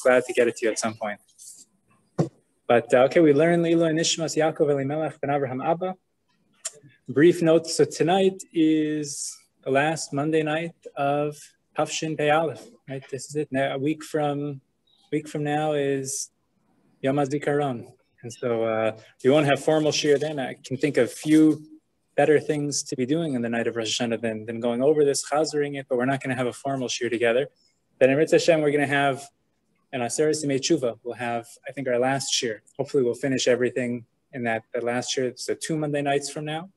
glad to get it to you at some point. But okay, we learned Lilo Nishmas Yaakov Elimelech Ben Abraham Abba. Brief note, so tonight is the last Monday night of Tafshin Pei Aleph, right? This is it. Now, a week from now is Yom HaZikaron. And so we won't have formal shir then. I can think of few better things to be doing in the night of Rosh Hashanah than going over this, chazering it, but we're not going to have a formal shir together. Then in Ritz Hashem, we're going to have an Aseret Simei Tshuva. We'll have, I think, our last shir. Hopefully we'll finish everything in that last shir. So 2 Monday nights from now.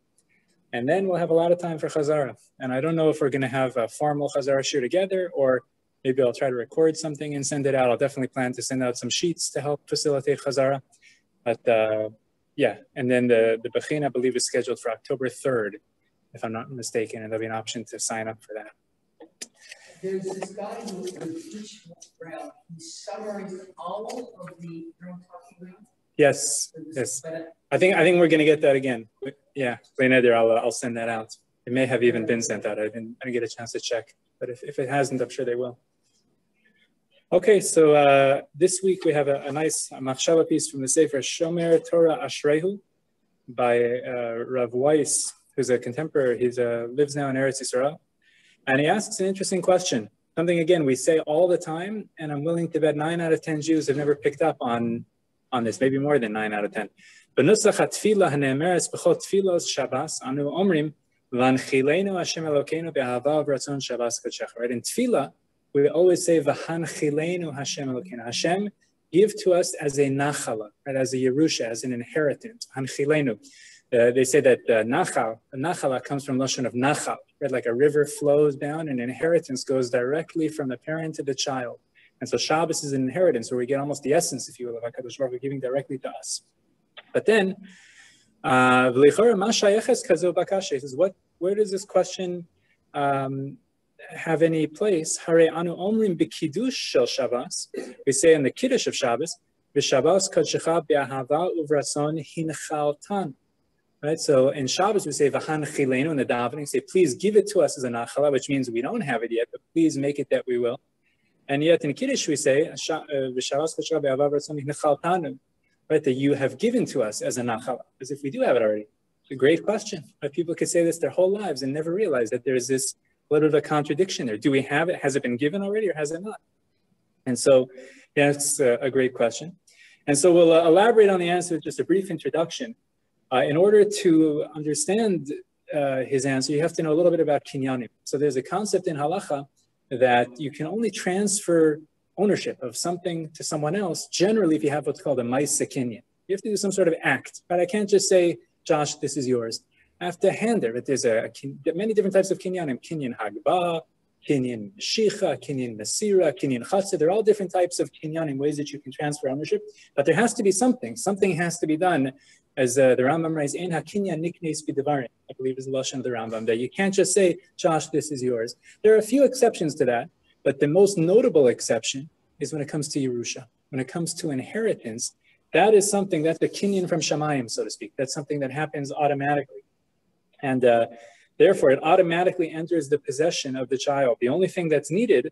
And then we'll have a lot of time for Chazara. And I don't know if we're going to have a formal Chazara shir together, or maybe I'll try to record something and send it out. I'll definitely plan to send out some sheets to help facilitate Chazara. But yeah, and then the Bechin, I believe, is scheduled for October 3rd, if I'm not mistaken, and there'll be an option to sign up for that. There's this guy who teaches Brown. He summarized all of the talking about. Yes, yes. I think we're going to get that again. Yeah, later I'll send that out. It may have even been sent out. I didn't get a chance to check, but if it hasn't, I'm sure they will. Okay, so this week we have a nice machshava piece from the Sefer Shomer Torah Ashrehu by Rav Weiss, who's a contemporary. He lives now in Eretz Yisrael. And he asks an interesting question. Something, again, we say all the time, and I'm willing to bet 9 out of 10 Jews have never picked up on this, maybe more than 9 out of 10. B'nusach ha'tfilah ha'ne'emeres b'chol tfilos Shabbos, anu omrim, v'anchilenu Hashem Elokeinu be'ahava v'ratzon Shabbos kadshecha. Right? In tfilah, we always say, v'hanchilenu Hashem Elokeinu. Hashem, give to us as a nachala, right? As a yerusha, as an inheritance. Hanchilenu. They say that nachala comes from lashon of nachal, right? Like a river flows down, and inheritance goes directly from the parent to the child. And so Shabbos is an inheritance, where we get almost the essence, if you will, of HaKadosh Baruch Hu giving directly to us. But then, v'lichora ma shayeches kazo bakashe. Says, where does this question have any place? Hare anu omrim b'kiddush shel Shabbos. We say in the kiddush of Shabbos, v'Shabbos kadshecha be'ahava uvratzon hinchaltan. Right, so in Shabbos we say v'han chilenu in the davening. Say, please give it to us as a nachala, which means we don't have it yet, but please make it that we will. And yet in Kiddush we say v'Shabbos kadshecha be'ahava uvratzon hinchaltan. Right, that you have given to us as a nachala, as if we do have it already. It's a great question. Right? People could say this their whole lives and never realize that there's this little bit of a contradiction there. Do we have it? Has it been given already, or has it not? And so, yeah, it's a great question. And so we'll elaborate on the answer with just a brief introduction. In order to understand his answer, you have to know a little bit about kinyanim. So there's a concept in halacha that you can only transfer ownership of something to someone else, generally if you have what's called a ma'aseh kinyan. You have to do some sort of act, but I can't just say, Josh, this is yours. I have to hand it. There's many different types of kinyanim. Kinyan hagba, kinyan shicha, kinyan nasira, kinyan chatzah. They're all different types of kinyanim, ways that you can transfer ownership. But there has to be something. Something has to be done. As the Rambam writes, ein hakinyan niknes b'devarim, I believe is the lashon of the Rambam, that you can't just say, Josh, this is yours. There are a few exceptions to that, but the most notable exception is when it comes to Yerusha. When it comes to inheritance, that is something, that's the kinyan from Shamayim, so to speak. That's something that happens automatically. And therefore, it automatically enters the possession of the child. The only thing that's needed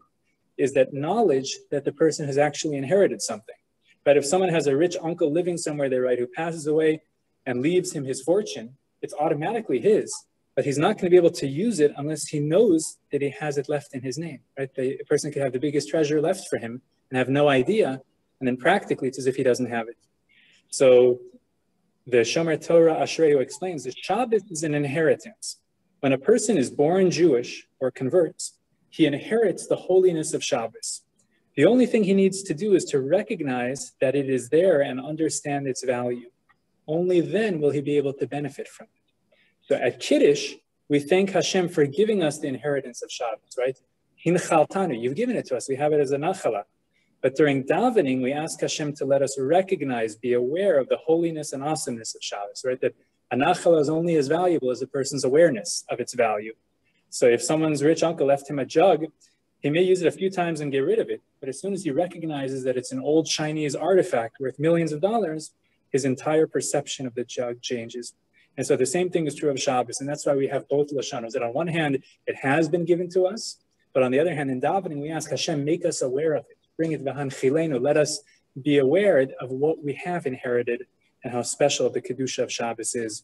is that knowledge that the person has actually inherited something. But if someone has a rich uncle living somewhere there, right, who passes away and leaves him his fortune, it's automatically his. But he's not going to be able to use it unless he knows that he has it left in his name. Right? The person could have the biggest treasure left for him and have no idea, and then practically it's as if he doesn't have it. So the Shomer Torah Ashrehu explains that Shabbos is an inheritance. When a person is born Jewish or converts, he inherits the holiness of Shabbos. The only thing he needs to do is to recognize that it is there and understand its value. Only then will he be able to benefit from it. So at Kiddush, we thank Hashem for giving us the inheritance of Shabbos, right? Hinchaltanu, you've given it to us. We have it as a nachala. But during davening, we ask Hashem to let us recognize, be aware of the holiness and awesomeness of Shabbos, right? That a nachala is only as valuable as a person's awareness of its value. So if someone's rich uncle left him a jug, he may use it a few times and get rid of it. But as soon as he recognizes that it's an old Chinese artifact worth millions of dollars, his entire perception of the jug changes. And so the same thing is true of Shabbos. And that's why we have both lashonos. That on one hand, it has been given to us. But on the other hand, in davening, we ask Hashem, make us aware of it. bring it v'han chilenu. Let us be aware of what we have inherited and how special the Kedusha of Shabbos is.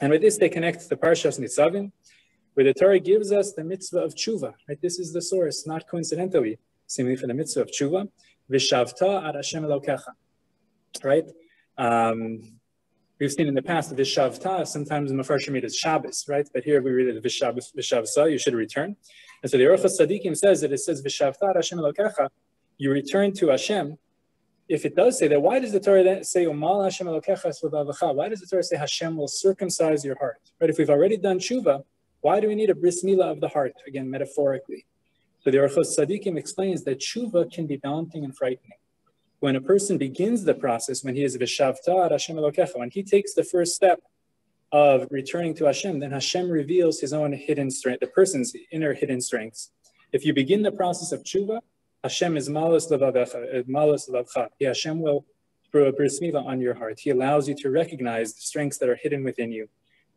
And with this, they connect the Parshas Nitzavim, where the Torah gives us the mitzvah of tshuva. Right? This is the source, not coincidentally, seemingly for the mitzvah of tshuva. V'shavta ad Hashem Elokecha. Right? We've seen in the past that Vishavta, sometimes in Mefarshim read as Shabbos, right? But here we read it Vishavsa, you should return. And so the Orchos Tzadikim says that it says Vishavta ad Hashem Elokecha, you return to Hashem. If it does say that, why does the Torah then say Umal Hashem Elokecha Svavavacha? Why does the Torah say Hashem will circumcise your heart? Right? If we've already done tshuva, why do we need a bris milah of the heart? Again, metaphorically. So the Orchos Tzadikim explains that tshuva can be daunting and frightening. When a person begins the process, when he is Vishavta ad Hashem Elokecha, when he takes the first step of returning to Hashem, then Hashem reveals his own hidden strength, the person's inner hidden strengths. If you begin the process of tshuva, Hashem is malas levavcha. Hashem will throw a bris milah on your heart. He allows you to recognize the strengths that are hidden within you.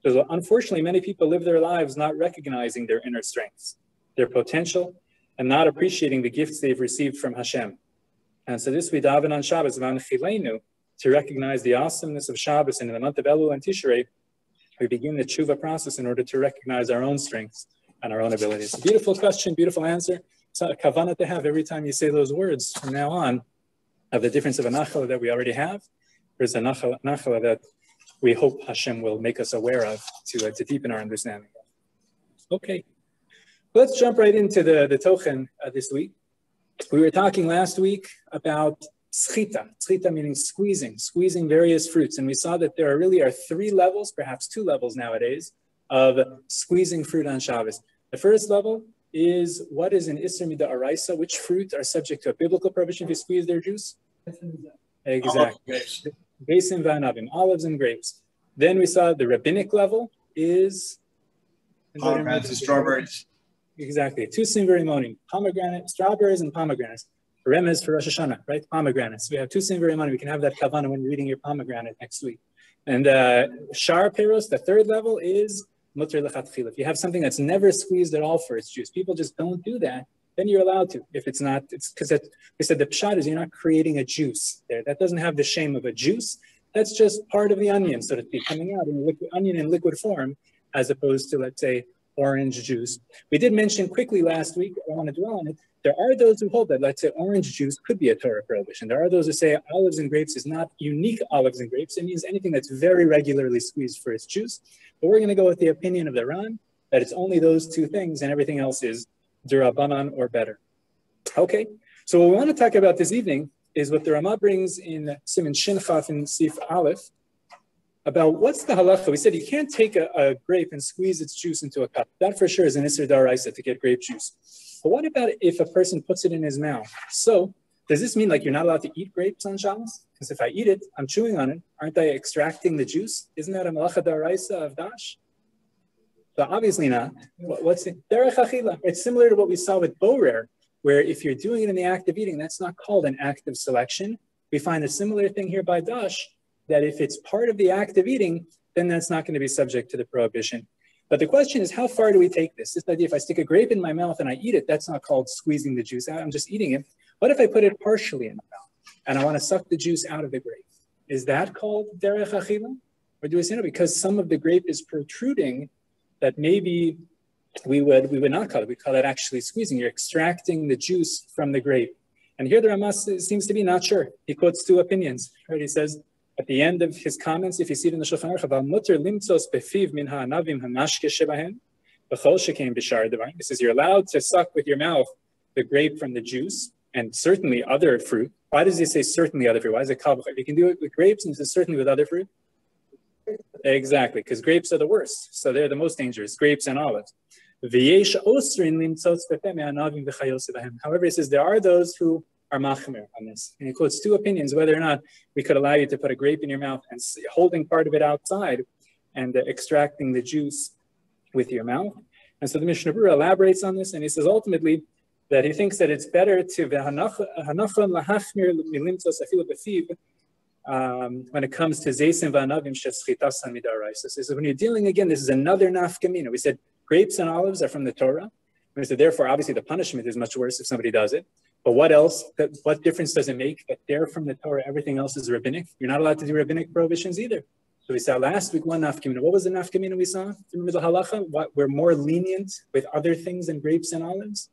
So unfortunately, many people live their lives not recognizing their inner strengths, their potential, and not appreciating the gifts they've received from Hashem. And so this we daven on Shabbos, to recognize the awesomeness of Shabbos. And in the month of Elul and Tishrei, we begin the tshuva process in order to recognize our own strengths and our own abilities. Beautiful question, beautiful answer. It's a kavanah to have every time you say those words from now on, of the difference of a nachala that we already have. There's a nachala that we hope Hashem will make us aware of to deepen our understanding. Okay, let's jump right into the tochen this week. We were talking last week about schita. Schita meaning squeezing various fruits. And we saw that there really are 3 levels, perhaps 2 levels nowadays, of squeezing fruit on Shabbos. The first level is what is an Isser Mida Araisa, which fruit are subject to a biblical prohibition to squeeze their juice? Exactly. Besim v'anavim, olives and grapes. Then we saw the rabbinic level is pomegranates and strawberries. Exactly. 2 simveri monim, pomegranate, strawberries and pomegranates. Remez for Rosh Hashanah, right? Pomegranates. We have 2 simveri monim. We can have that kavanah when you're reading your pomegranate next week. And shar peros, the 3rd level is mutter lechatchila. If you have something that's never squeezed at all for its juice, people just don't do that, then you're allowed to. If it's not, it's because we said the pshat is you're not creating a juice there. That doesn't have the shame of a juice. That's just part of the onion, so to speak, coming out in a liquid onion in liquid form, as opposed to, let's say, orange juice. We did mention quickly last week, I want to dwell on it, there are those who hold that, let's say, orange juice could be a Torah prohibition. There are those who say olives and grapes is not unique olives and grapes. It means anything that's very regularly squeezed for its juice. But we're going to go with the opinion of the Ran, that it's only those 2 things and everything else is durabanan or better. Okay, so what we want to talk about this evening is what the Rama brings in Siman Shin Chaf in Sif Aleph, about what's the halacha. We said you can't take a grape and squeeze its juice into a cup. That for sure is an Isser Daraisa to get grape juice. But what about if a person puts it in his mouth? So does this mean like you're not allowed to eat grapes on Shabbos? Because if I eat it, I'm chewing on it. Aren't I extracting the juice? Isn't that a malacha daraisa of dash? So obviously not. What's it? Derech achila. It's similar to what we saw with borer, where if you're doing it in the act of eating, that's not called an act of selection. We find a similar thing here by dash, that if it's part of the act of eating, then that's not going to be subject to the prohibition. But the question is, how far do we take this? This idea, if I stick a grape in my mouth and I eat it, that's not called squeezing the juice out. I'm just eating it. What if I put it partially in my mouth and I want to suck the juice out of the grape? Is that called derech achila? Or do we say no, because some of the grape is protruding, that maybe we would not call it. We call it actually squeezing. You're extracting the juice from the grape. And here the Rama seems to be not sure. He quotes 2 opinions. Right? He says, at the end of his comments, if you see it in the Shulchan Aruch, he says you're allowed to suck with your mouth the grape from the juice and certainly other fruit. Why does he say certainly other fruit? Why is it kavach? You can do it with grapes and says certainly with other fruit. Exactly, because grapes are the worst. So they're the most dangerous, grapes and olives. However, he says there are those who are machmir on this. And he quotes 2 opinions, whether or not we could allow you to put a grape in your mouth and holding part of it outside and extracting the juice with your mouth. And so the Mishnah Berurah elaborates on this, and he says ultimately that he thinks that it's better to when it comes to zeisim v'anavim sheschitas midaraisa. So when you're dealing, again, this is another nafkamina. We said grapes and olives are from the Torah. We said therefore, obviously, the punishment is much worse if somebody does it. But what else? What difference does it make that they're from the Torah, everything else is rabbinic? You're not allowed to do rabbinic prohibitions either. So we saw last week one nafkamina. What was the nafkamina we saw? Remember the halacha? We're more lenient with other things than grapes and olives?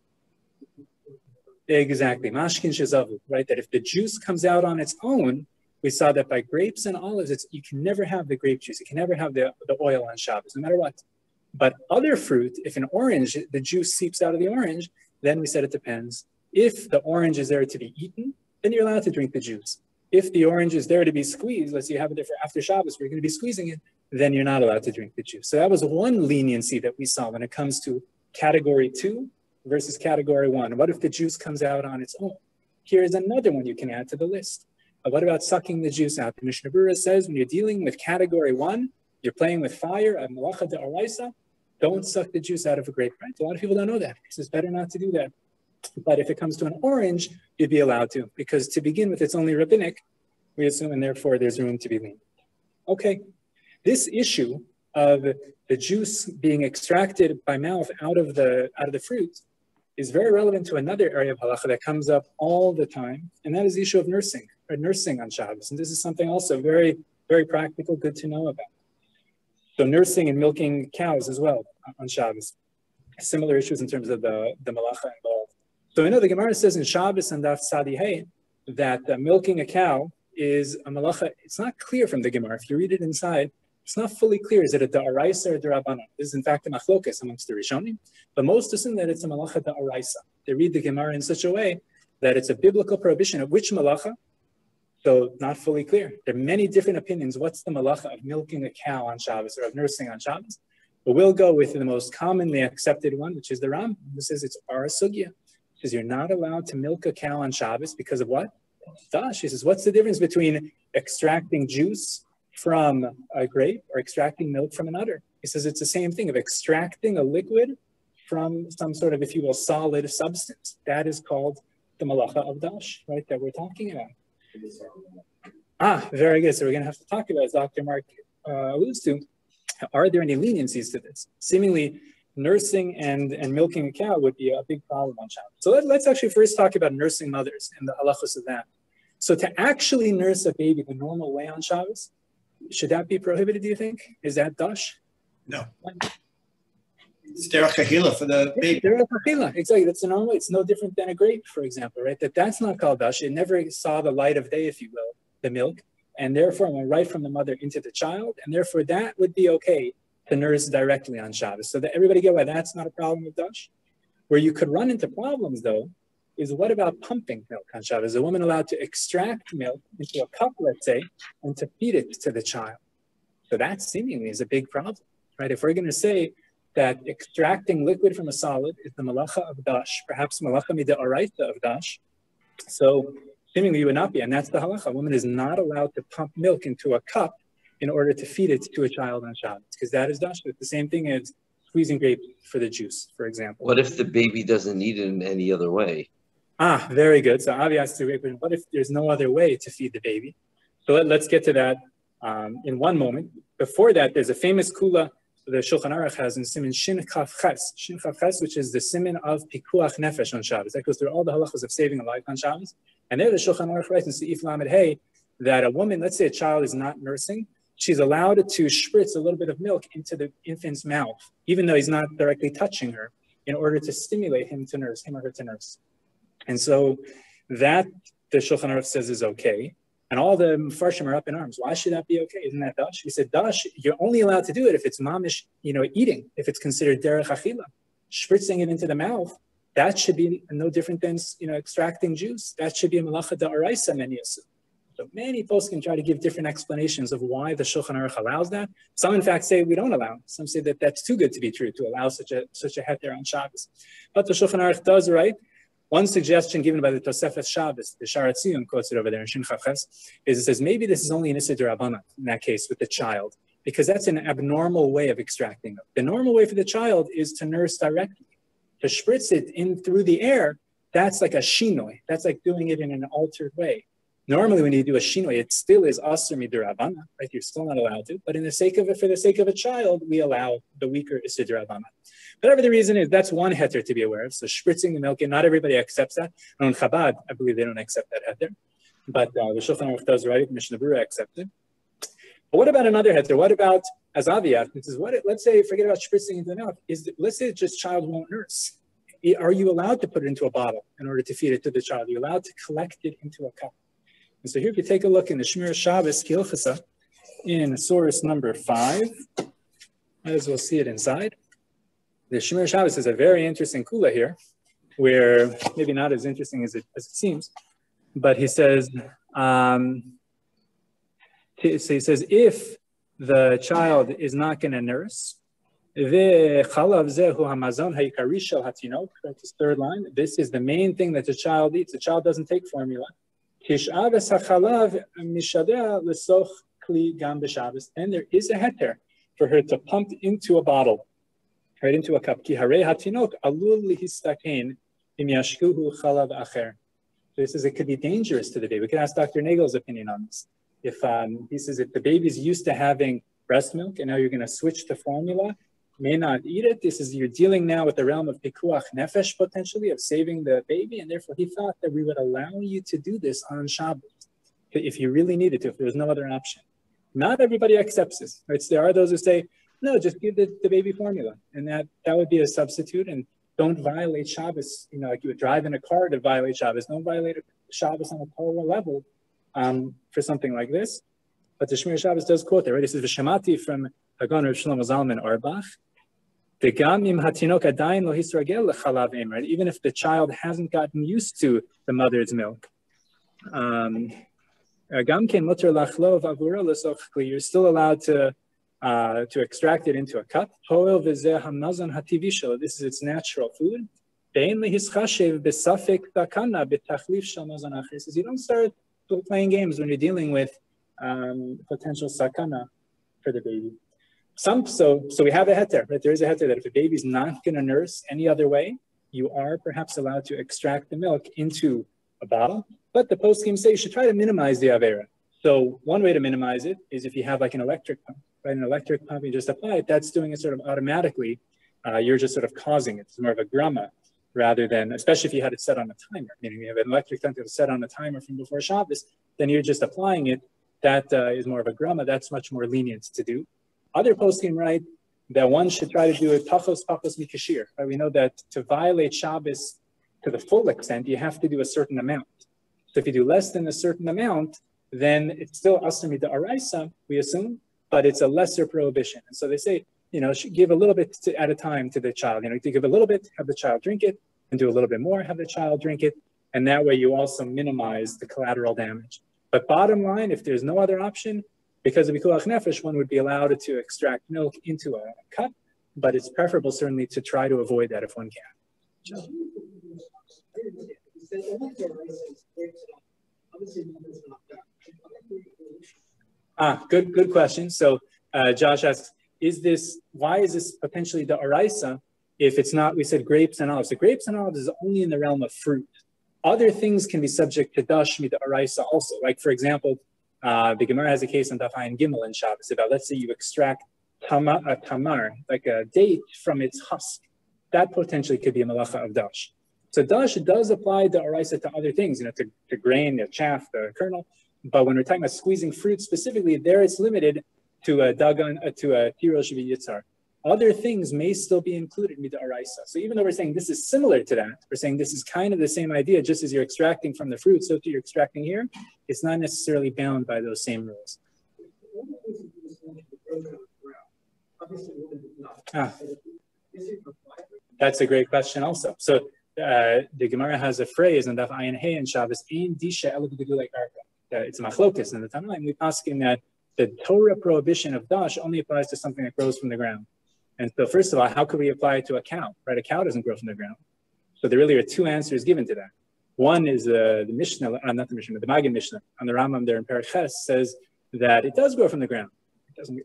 Exactly. Mashkin shezavu, right? That if the juice comes out on its own, we saw that by grapes and olives, you can never have the grape juice. You can never have the oil on Shabbos, no matter what. But other fruit, if an orange, the juice seeps out of the orange, then we said it depends. If the orange is there to be eaten, then you're allowed to drink the juice. If the orange is there to be squeezed, let's say you have it there for after Shabbos, where you're going to be squeezing it, then you're not allowed to drink the juice. So that was one leniency that we saw when it comes to category 2 versus category 1. What if the juice comes out on its own? Here's another one you can add to the list. What about sucking the juice out? The Mishnah Berurah says when you're dealing with category 1, you're playing with fire, a malacha de'oraisa, don't suck the juice out of a grape, right? A lot of people don't know that. It's better not to do that. But if it comes to an orange, you'd be allowed to, because to begin with, it's only rabbinic, we assume, and therefore there's room to be lenient. Okay, this issue of the juice being extracted by mouth out of the fruit is very relevant to another area of halacha that comes up all the time, and that is the issue of nursing, or nursing on Shabbos. And this is something also very, very practical, good to know about. So nursing and milking cows as well on Shabbos. Similar issues in terms of the malacha involved. So we know the Gemara says in Shabbos and Daf Sadi Hey that milking a cow is a malacha. It's not clear from the Gemara. If you read it inside, it's not fully clear. Is it a da'araisa or da'rabbanan? This is in fact a machlokas amongst the Rishonim, but most assume that it's a malacha da'araisa. They read the Gemara in such a way that it's a biblical prohibition of which malacha. So not fully clear. There are many different opinions. What's the malacha of milking a cow on Shabbos or of nursing on Shabbos? But we'll go with the most commonly accepted one, which is the Ram. This says it's arasugya. It says you're not allowed to milk a cow on Shabbos because of what? Dash. He says, what's the difference between extracting juice from a grape or extracting milk from an udder? He says it's the same thing of extracting a liquid from some sort of, if you will, solid substance. That is called the malacha of dash, right, that we're talking about. Very good. So we're going to have to talk about, as Dr. Mark alludes to, are there any leniencies to this? Seemingly, nursing and milking a cow would be a big problem on Shabbos. So let's actually first talk about nursing mothers and the halachos of that. So to actually nurse a baby the normal way on Shabbos, should that be prohibited, do you think? Is that dash? No. It's derech achila for the baby. Derech achila, exactly. That's the normal way. It's no different than a grape, for example, right? That's not called dash. It never saw the light of day, if you will, the milk. And therefore, it went right from the mother into the child. And therefore, that would be okay to nurse directly on Shabbos. So that everybody get why that's not a problem with dash. Where you could run into problems, though, is what about pumping milk on Shabbos? Is a woman allowed to extract milk into a cup, let's say, and to feed it to the child? So that seemingly is a big problem, right? If we're going to say that extracting liquid from a solid is the malacha of dash, perhaps malacha mid'oraisa of dash, so seemingly you would not be, and that's the halacha. A woman is not allowed to pump milk into a cup in order to feed it to a child on Shabbos, because that is dash. It's the same thing as squeezing grape for the juice, for example. What if the baby doesn't eat it in any other way? Very good. So Avi asked the question, what if there's no other way to feed the baby? So let's get to that in one moment. Before that, there's a famous kula the Shulchan Aruch has in Siman Shin Chaf Ches, which is the Siman of Pikuach Nefesh on Shabbos. That goes through all the halachas of saving a life on Shabbos. And there the Shulchan Aruch writes in Seif Lamed Hey that a woman, let's say a child is not nursing, she's allowed to spritz a little bit of milk into the infant's mouth, even though he's not directly touching her, in order to stimulate him to nurse, him or her to nurse. And so that the Shulchan Aruch says is okay. And all the Mepharshim are up in arms. Why should that be okay? Isn't that dash? He said, dash, you're only allowed to do it if it's mamish, eating, if it's considered derech achila. Spritzing it into the mouth, that should be no different than, extracting juice. That should be a malacha da'araisa men yasu. So many folks can try to give different explanations of why the Shulchan Aruch allows that. Some, in fact, say we don't allow. Some say that that's too good to be true to allow such a heter on Shabbos. But the Shulchan Aruch does write. One suggestion given by the Tosefes Shabbos, the Sharat Tziyun quotes it over there in Shin Chaf Ches, is it says maybe this is only an Issa D'Rabbanan in that case with the child, because that's an abnormal way of extracting milk. The normal way for the child is to nurse directly. To spritz it in through the air, that's like a shinoi. That's like doing it in an altered way. Normally, when you do a shinoi, it still is asur mid'Rabbanan, right? You're still not allowed to. But for the sake of a child, we allow the weaker Issa D'Rabbanan. Whatever the reason is, that's one heter to be aware of. So spritzing the milk, and not everybody accepts that. On Chabad, I believe they don't accept that heter. But the Shulchan Aruch does, right? Mishnah Berurah accepted. But what about another heter? What about Azaviat? This is what. Let's say, forget about spritzing into the mouth. Let's say just child won't nurse. Are you allowed to put it into a bottle in order to feed it to the child? Are you allowed to collect it into a cup? And so here, if you take a look in the Shmir Shabbos Kilchasa, in source number 5, might as well see it inside. The Shmir Shabbos is a very interesting kula here, where maybe not as interesting as it seems, but he says, if the child is not going to nurse, this third line, this is the main thing that the child eats. The child doesn't take formula. And there is a heter for her to pump into a bottle, right into a cup. It could be dangerous to the baby. We could ask Dr. Nagel's opinion on this. If he says if the baby's used to having breast milk and now you're going to switch to formula, may not eat it. You're dealing now with the realm of pikuach nefesh, potentially, of saving the baby, and therefore he thought that we would allow you to do this on Shabbos if you really needed to, if there was no other option. Not everybody accepts this, right? So there are those who say, no, just give the baby formula, and that would be a substitute, and don't violate Shabbos, like you would drive in a car to violate Shabbos. Don't violate Shabbos on a Torah level for something like this. But the Shmir Shabbos does quote there, right? This is V'Shemati from Hagon Rav Shlomo Zalman Auerbach. Even if the child hasn't gotten used to the mother's milk, you're still allowed to extract it into a cup. This is its natural food. You don't start playing games when you're dealing with potential sakana for the baby. So we have a heter, right? There is a heter that if a baby's not going to nurse any other way, you are perhaps allowed to extract the milk into a bottle. But the poskim say you should try to minimize the avera. So one way to minimize it is if you have like an electric pump, right? An electric pump, you just apply it, that's doing it sort of automatically. You're just sort of causing it. It's more of a grama rather than, especially if you had it set on a timer, meaning you have an electric pump that's set on a timer from before Shabbos, then you're just applying it. That is more of a grama. That's much more lenient to do. Other poskim write that one should try to do it pachos mikashir. Right? We know that to violate Shabbos to the full extent, you have to do a certain amount. So if you do less than a certain amount, then it's still asr mid'oraisa, we assume, but it's a lesser prohibition. And so they say, should give a little bit at a time to the child. To give a little bit, have the child drink it, and do a little bit more, have the child drink it, and that way you also minimize the collateral damage. But bottom line, if there's no other option, because of Pikuach Nefesh, one would be allowed to extract milk into a cup, but it's preferable certainly to try to avoid that if one can. Good question. So Josh asks, why is this potentially the oraisa if it's not, we said grapes and olives. So grapes and olives is only in the realm of fruit. Other things can be subject to dash mida oraisa also. Like for example, the Gemara has a case on Daf Ayin Gimel in Shabbos about, let's say you extract a tamar, like a date from its husk. That potentially could be a malacha of dash. So dash does apply the oraisa to other things, to grain, the chaff, the kernel. But when we're talking about squeezing fruit specifically, there it's limited to a dagan, to a tirosh v'yitzar. Other things may still be included in the oraisa. So even though we're saying this is similar to that, we're saying this is kind of the same idea, just as you're extracting from the fruit, so too you're extracting here. It's not necessarily bound by those same rules. That's a great question also. So the Gemara has a phrase in Daf Ayin Hey in Shabbos, Ein disha ela b'gedulei karka. It's a machlokas in the timeline. We asking that the Torah prohibition of dash only applies to something that grows from the ground. And so first of all, how could we apply it to a cow? Right, a cow doesn't grow from the ground. So there really are two answers given to that. One is the Mishnah, not the Mishnah, the Maggid Mishnah on the Rambam there in Paraches says that it does grow from the ground.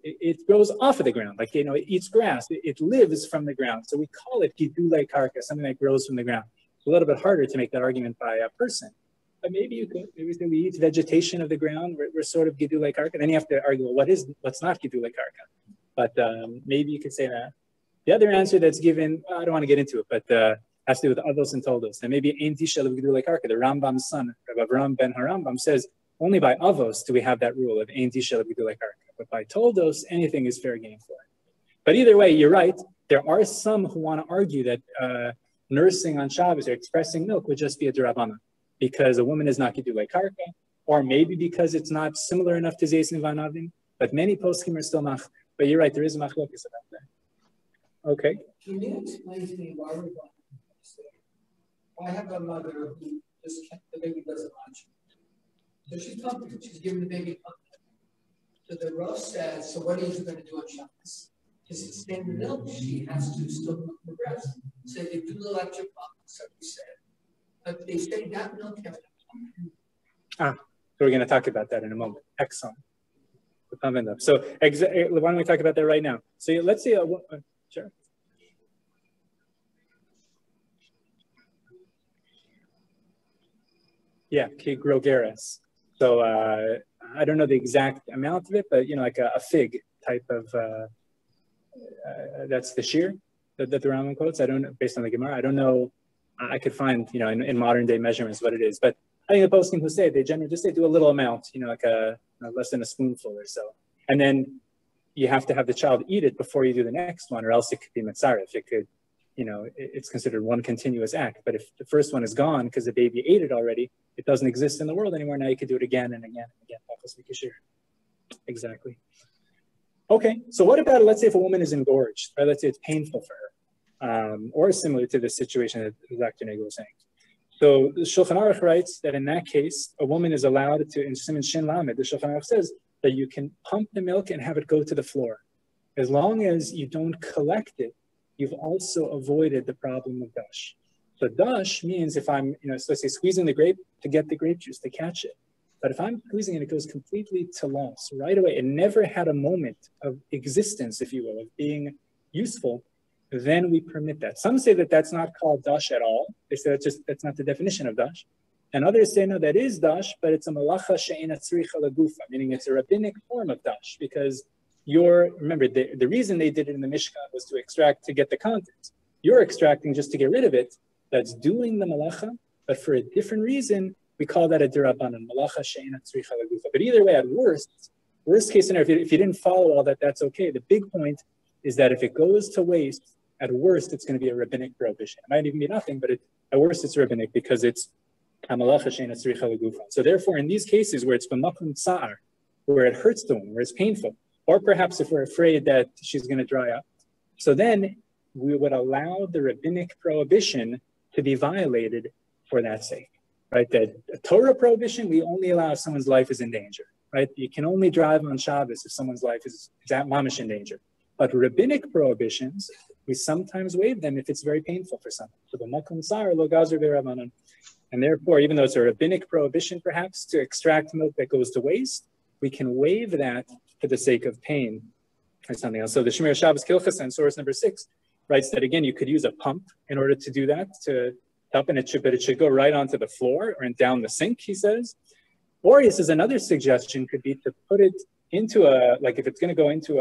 It grows off of the ground, like it eats grass. It lives from the ground. So we call it gidulei karka, something that grows from the ground. It's a little bit harder to make that argument by a person. But maybe you could. Maybe we eat vegetation of the ground. We're sort of gidulei karka. Then you have to argue, well, what's not gidulei karka? But maybe you could say that. The other answer that's given, I don't want to get into it, but has to do with Avos and Toldos. And maybe Ein Tisha L'Gedulei Karka, the Rambam's son, Rabbi Avram ben Harambam, says only by Avos do we have that rule of Ein Tisha L'Gedulei Karka. But by Toldos, anything is fair game for it. But either way, you're right. There are some who want to argue that nursing on Shabbos or expressing milk would just be a derabana because a woman is not Gedulei Karka, or maybe because it's not similar enough to Zeis Nivanavim. But many poskim are still mach. But you're right, there is a machlokes about that. Okay. Can you explain to me why we're going to I have a mother who just kept the baby doesn't lunch. So she's pumping, she's giving the baby pumping. So the Rav says, so what are you going to do on Shabbos? To sustain the milk, she has to still milk the breast. So they do the electric pump, so we said. But they say that milk has to pump. So we're going to talk about that in a moment. Excellent. So why don't we talk about that right now? So let's see. Sure. Yeah, Grogeres. So I don't know the exact amount of it, but like a fig type of. That's the shear that the Rambam quotes. I don't know, based on the Gemara. I don't know. I could find in modern day measurements what it is, but I think the poskim who say they generally just say do a little amount, like less than a spoonful or so, and then you have to have the child eat it before you do the next one, or else it could be mitzaref. It could, it's considered one continuous act. But if the first one is gone because the baby ate it already, it doesn't exist in the world anymore. Now you could do it again and again and again. Exactly. Okay, so what about, let's say if a woman is engorged, right? Let's say it's painful for her, or similar to the situation that Dr. Nagel was saying. So the Shulchan Aruch writes that in that case, a woman is allowed to, in Siman Shin Lamed, the Shulchan Aruch says that you can pump the milk and have it go to the floor. As long as you don't collect it, you've also avoided the problem of dash. So dash means if I'm, so let's say squeezing the grape to get the grape juice, to catch it. But if I'm squeezing it, it goes completely to loss right away. It never had a moment of existence, if you will, of being useful. Then we permit that. Some say that that's not called dash at all. They say that's not the definition of dash. And others say, no, that is dash, but it's a malacha she'ena tzricha lagufa, meaning it's a rabbinic form of dash, because remember, the reason they did it in the Mishkan was to extract, to get the content. You're extracting just to get rid of it. That's doing the malacha, but for a different reason, we call that a derabanan, malacha she'ena tzricha lagufa. But either way, at worst case scenario, if you didn't follow all that, that's okay. The big point is that if it goes to waste, at worst, it's going to be a rabbinic prohibition. It might even be nothing, but at worst, it's rabbinic because it's a malacha she'ena tzricha lagufa. So therefore, in these cases where it's b'makom tsa'ar, where it hurts the woman, where it's painful, or perhaps if we're afraid that she's going to dry up, so then we would allow the rabbinic prohibition to be violated for that sake. Right, that a Torah prohibition, we only allow if someone's life is in danger, right? You can only drive on Shabbos if someone's life is at mamish in danger. But rabbinic prohibitions, we sometimes waive them if it's very painful for someone. So the makom tsar lo gazer b'rabbanan. And therefore, even though it's a rabbinic prohibition, perhaps, to extract milk that goes to waste, we can waive that for the sake of pain or something else. So the Shemir Shabbos Kilchas and source number 6 writes that, again, you could use a pump in order to do that, to help, and it should go right onto the floor or down the sink, he says. Or he says another suggestion could be to put it into like if it's going to go into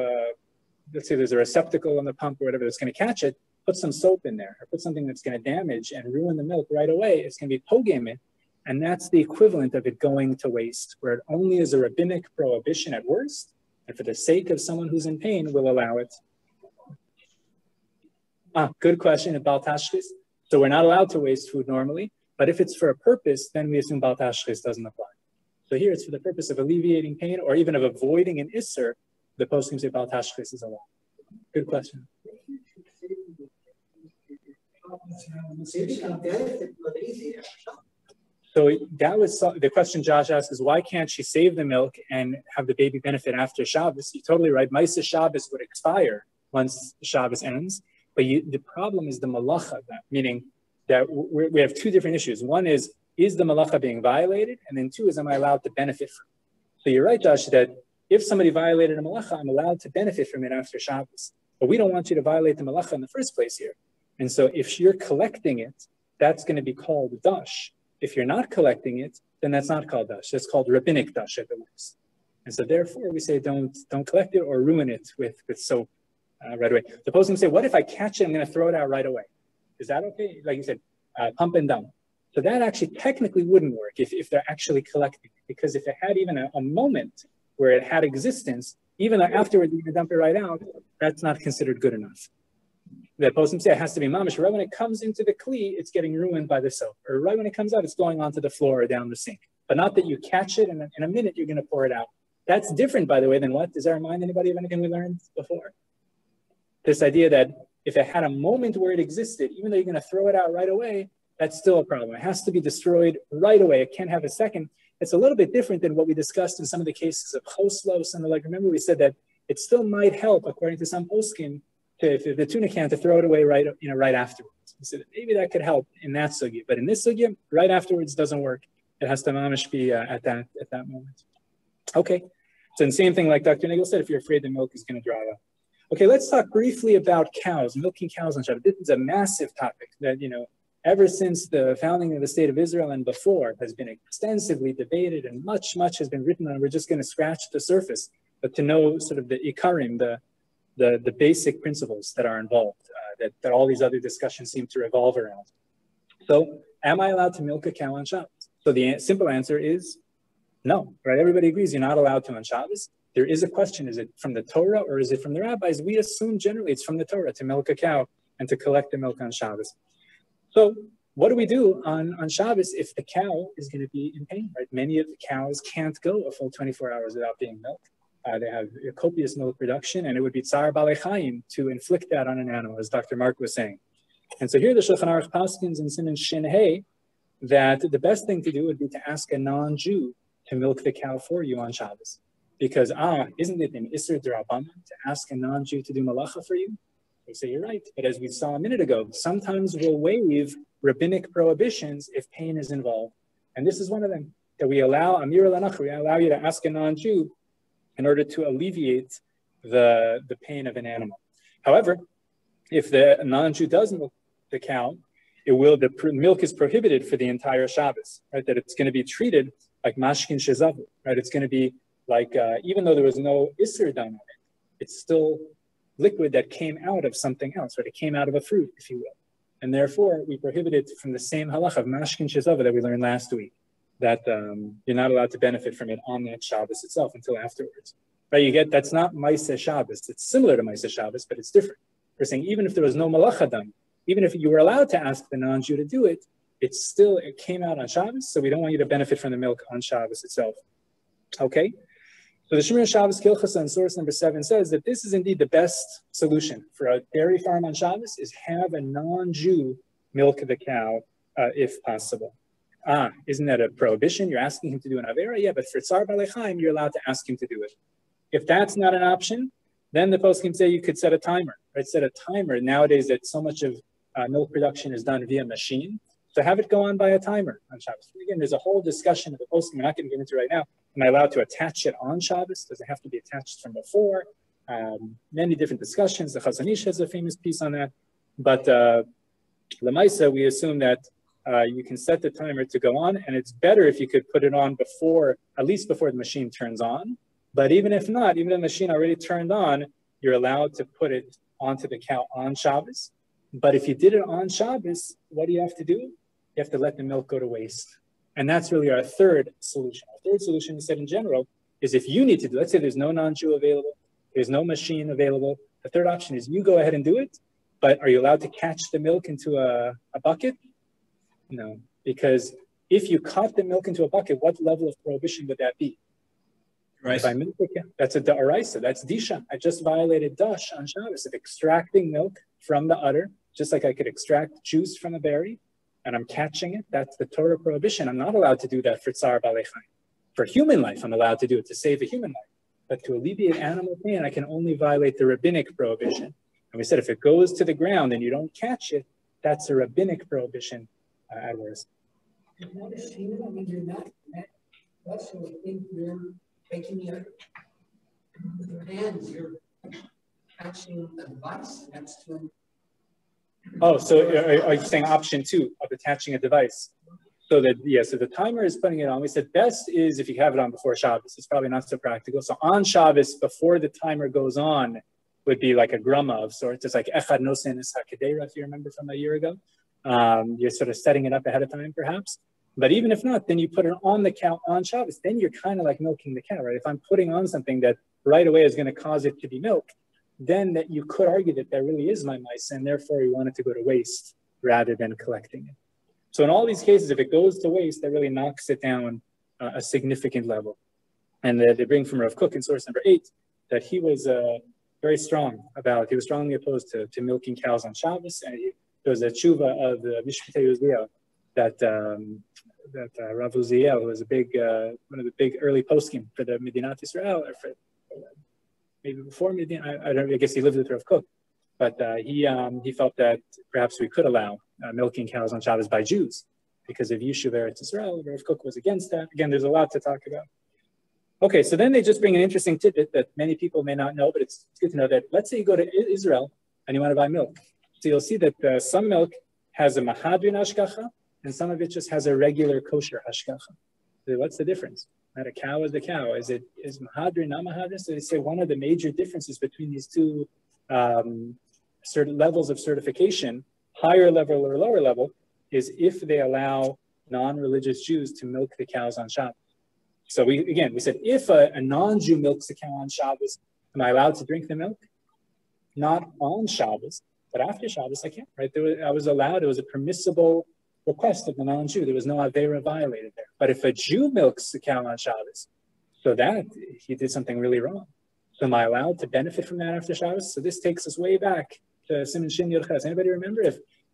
let's say there's a receptacle on the pump or whatever that's going to catch it, put some soap in there or put something that's going to damage and ruin the milk right away. It's going to be pogam it. And that's the equivalent of it going to waste, where it only is a rabbinic prohibition at worst, and for the sake of someone who's in pain, will allow it. Good question about tashchis. So we're not allowed to waste food normally, but if it's for a purpose, then we assume Bal Tashchis doesn't apply. So here it's for the purpose of alleviating pain or even of avoiding an Isser, the poskim say Bal Tashchis is allowed. Good question. So that was the question Josh asked is, why can't she save the milk and have the baby benefit after Shabbos? You're totally right. Maisa Shabbos would expire once Shabbos ends. But the problem is the malacha of that, meaning that we have two different issues. One is the malacha being violated? And then two is, am I allowed to benefit from it? So you're right, Josh, that if somebody violated a malacha, I'm allowed to benefit from it after Shabbos. But we don't want you to violate the malacha in the first place here. And so if you're collecting it, that's going to be called dash. If you're not collecting it, then that's not called dash. That's called rabbinic dash at the worst. And so therefore we say don't collect it or ruin it with soap right away. The poskim say, what if I catch it, I'm going to throw it out right away? Is that okay? Like you said, pump and dump. So that actually technically wouldn't work if they're actually collecting it, because if it had even a moment where it had existence, even though afterward you can dump it right out, that's not considered good enough. The poskim say it has to be mamish. Right when it comes into the kli, it's getting ruined by the soap. Or right when it comes out, it's going onto the floor or down the sink. But not that you catch it and in a minute you're going to pour it out. That's different, by the way, than what? Does that remind anybody of anything we learned before? This idea that if it had a moment where it existed, even though you're going to throw it out right away, that's still a problem. It has to be destroyed right away. It can't have a second. It's a little bit different than what we discussed in some of the cases of choslos and the like. Remember, we said that it still might help, according to some poskim, if the tuna can, to throw it away right afterwards. We said that maybe that could help in that sugya, but in this sugya, right afterwards doesn't work. It has to mamish be at that moment. Okay, so the same thing like Dr. Nagel said, if you're afraid the milk is going to dry up. Okay, let's talk briefly about cows, milking cows on Shabbat. This is a massive topic that, ever since the founding of the state of Israel and before has been extensively debated, and much has been written on. We're just going to scratch the surface, but to know sort of the ikarim, the basic principles that are involved, that all these other discussions seem to revolve around. So, am I allowed to milk a cow on Shabbos? So the simple answer is no, right? Everybody agrees you're not allowed to on Shabbos. There is a question, is it from the Torah or is it from the rabbis? We assume generally it's from the Torah to milk a cow and to collect the milk on Shabbos. So what do we do on Shabbos if the cow is going to be in pain, right? Many of the cows can't go a full 24 hours without being milked. They have a copious milk production, and it would be tsar balei chayim to inflict that on an animal, as Dr. Mark was saying. And so here the Shulchan Aruch paskins in Siman Shin Hey that the best thing to do would be to ask a non-Jew to milk the cow for you on Shabbos. Because, isn't it an Isser D'Rabbanan to ask a non-Jew to do malacha for you? We say you're right, but as we saw a minute ago, sometimes we'll waive rabbinic prohibitions if pain is involved. And this is one of them, that we allow, Amir al-Anach, we allow you to ask a non-Jew in order to alleviate the pain of an animal. However, if the non-Jew does milk the cow, the milk is prohibited for the entire Shabbos, right? That it's going to be treated like mashkin shezavu, right? It's going to be like, even though there was no isser done on it, it's still liquid that came out of something else, right? It came out of a fruit, if you will. And therefore, we prohibit it from the same halacha of mashkin shezavu that we learned last week, that you're not allowed to benefit from it on that Shabbos itself until afterwards. Right? That's not Maaseh Shabbos. It's similar to Maaseh Shabbos, but it's different. We're saying even if there was no malacha done, even if you were allowed to ask the non-Jew to do it, it came out on Shabbos, so we don't want you to benefit from the milk on Shabbos itself. Okay? So the Shemir Shabbos Kilchasa in source number 7 says that this is indeed the best solution for a dairy farm on Shabbos, is have a non-Jew milk the cow if possible. Isn't that a prohibition? You're asking him to do an avera? Yeah, but for Tsar Balei Chaim, you're allowed to ask him to do it. If that's not an option, then the poskim say you could set a timer, right? Set a timer. Nowadays, that so much of milk production is done via machine. So have it go on by a timer on Shabbos. Again, there's a whole discussion of the poskim I'm not going to get into right now. Am I allowed to attach it on Shabbos? Does it have to be attached from before? Many different discussions. The Chazon Ish has a famous piece on that. But Lamaisa, we assume that you can set the timer to go on, and it's better if you could put it on before, at least before the machine turns on. But even if not, even if the machine already turned on, you're allowed to put it onto the cow on Shabbos. But if you did it on Shabbos, what do you have to do? You have to let the milk go to waste. And that's really our third solution. Our third solution, we said in general, is if you need to do, let's say there's no non-Jew available, there's no machine available. The third option is you go ahead and do it, but are you allowed to catch the milk into a bucket? No, because if you caught the milk into a bucket, what level of prohibition would that be? Right. That's a da'araisa, that's disha. I just violated dash on Shabbos of extracting milk from the udder, just like I could extract juice from a berry, and I'm catching it. That's the Torah prohibition. I'm not allowed to do that for tsar balei chayim. For human life, I'm allowed to do it to save a human life. But to alleviate animal pain, I can only violate the rabbinic prohibition. And we said if it goes to the ground and you don't catch it, that's a rabbinic prohibition at worst. You're not a human, I mean, you're not that's what I think you're taking your with your hands, you're catching a device next to him. Oh, so are you saying option 2 of attaching a device? So that, yeah, so the timer is putting it on. We said best is if you have it on before Shabbos. It's probably not so practical. So on Shabbos, before the timer goes on, would be like a grama of sorts. It's like echad nosen es hakadera, if you remember from a year ago. You're sort of setting it up ahead of time, perhaps. But even if not, then you put it on the cow on Shabbos. Then you're kind of like milking the cow, right? If I'm putting on something that right away is going to cause it to be milked, then that you could argue that there really is my mice, and therefore you want it to go to waste rather than collecting it. So in all these cases, if it goes to waste, that really knocks it down a significant level. And they bring from Rav Kook in source number 8 that he was very strong he was strongly opposed to milking cows on Shabbos. And there was a tshuva of the Mishpatei Uziel that Rav Uziel, who was one of the big early poskim for the Medinat Israel, or for maybe before Medina, I guess he lived with Rav Kook, but he felt that perhaps we could allow milking cows on Shabbos by Jews because of Yishuv Eretz Israel. Rav Kook was against that. Again, there's a lot to talk about. Okay, so then they just bring an interesting tidbit that many people may not know, but it's good to know that let's say you go to Israel and you want to buy milk. So you'll see that some milk has a mahadrin hashgacha and some of it just has a regular kosher hashgacha. So what's the difference? Not a cow is the cow. Is mahadrin, not mahadrin? So they say one of the major differences between these two certain levels of certification, higher level or lower level, is if they allow non-religious Jews to milk the cows on Shabbos. So we said, if a non-Jew milks a cow on Shabbos, am I allowed to drink the milk? Not on Shabbos, but after Shabbos I can't, right? I was allowed, it was a permissible request of the non-Jew. There was no Avera violated there. But if a Jew milks the cow on Shabbos, so that he did something really wrong. So am I allowed to benefit from that after Shabbos? So this takes us way back to Siman Shin Yud Ches. Anybody remember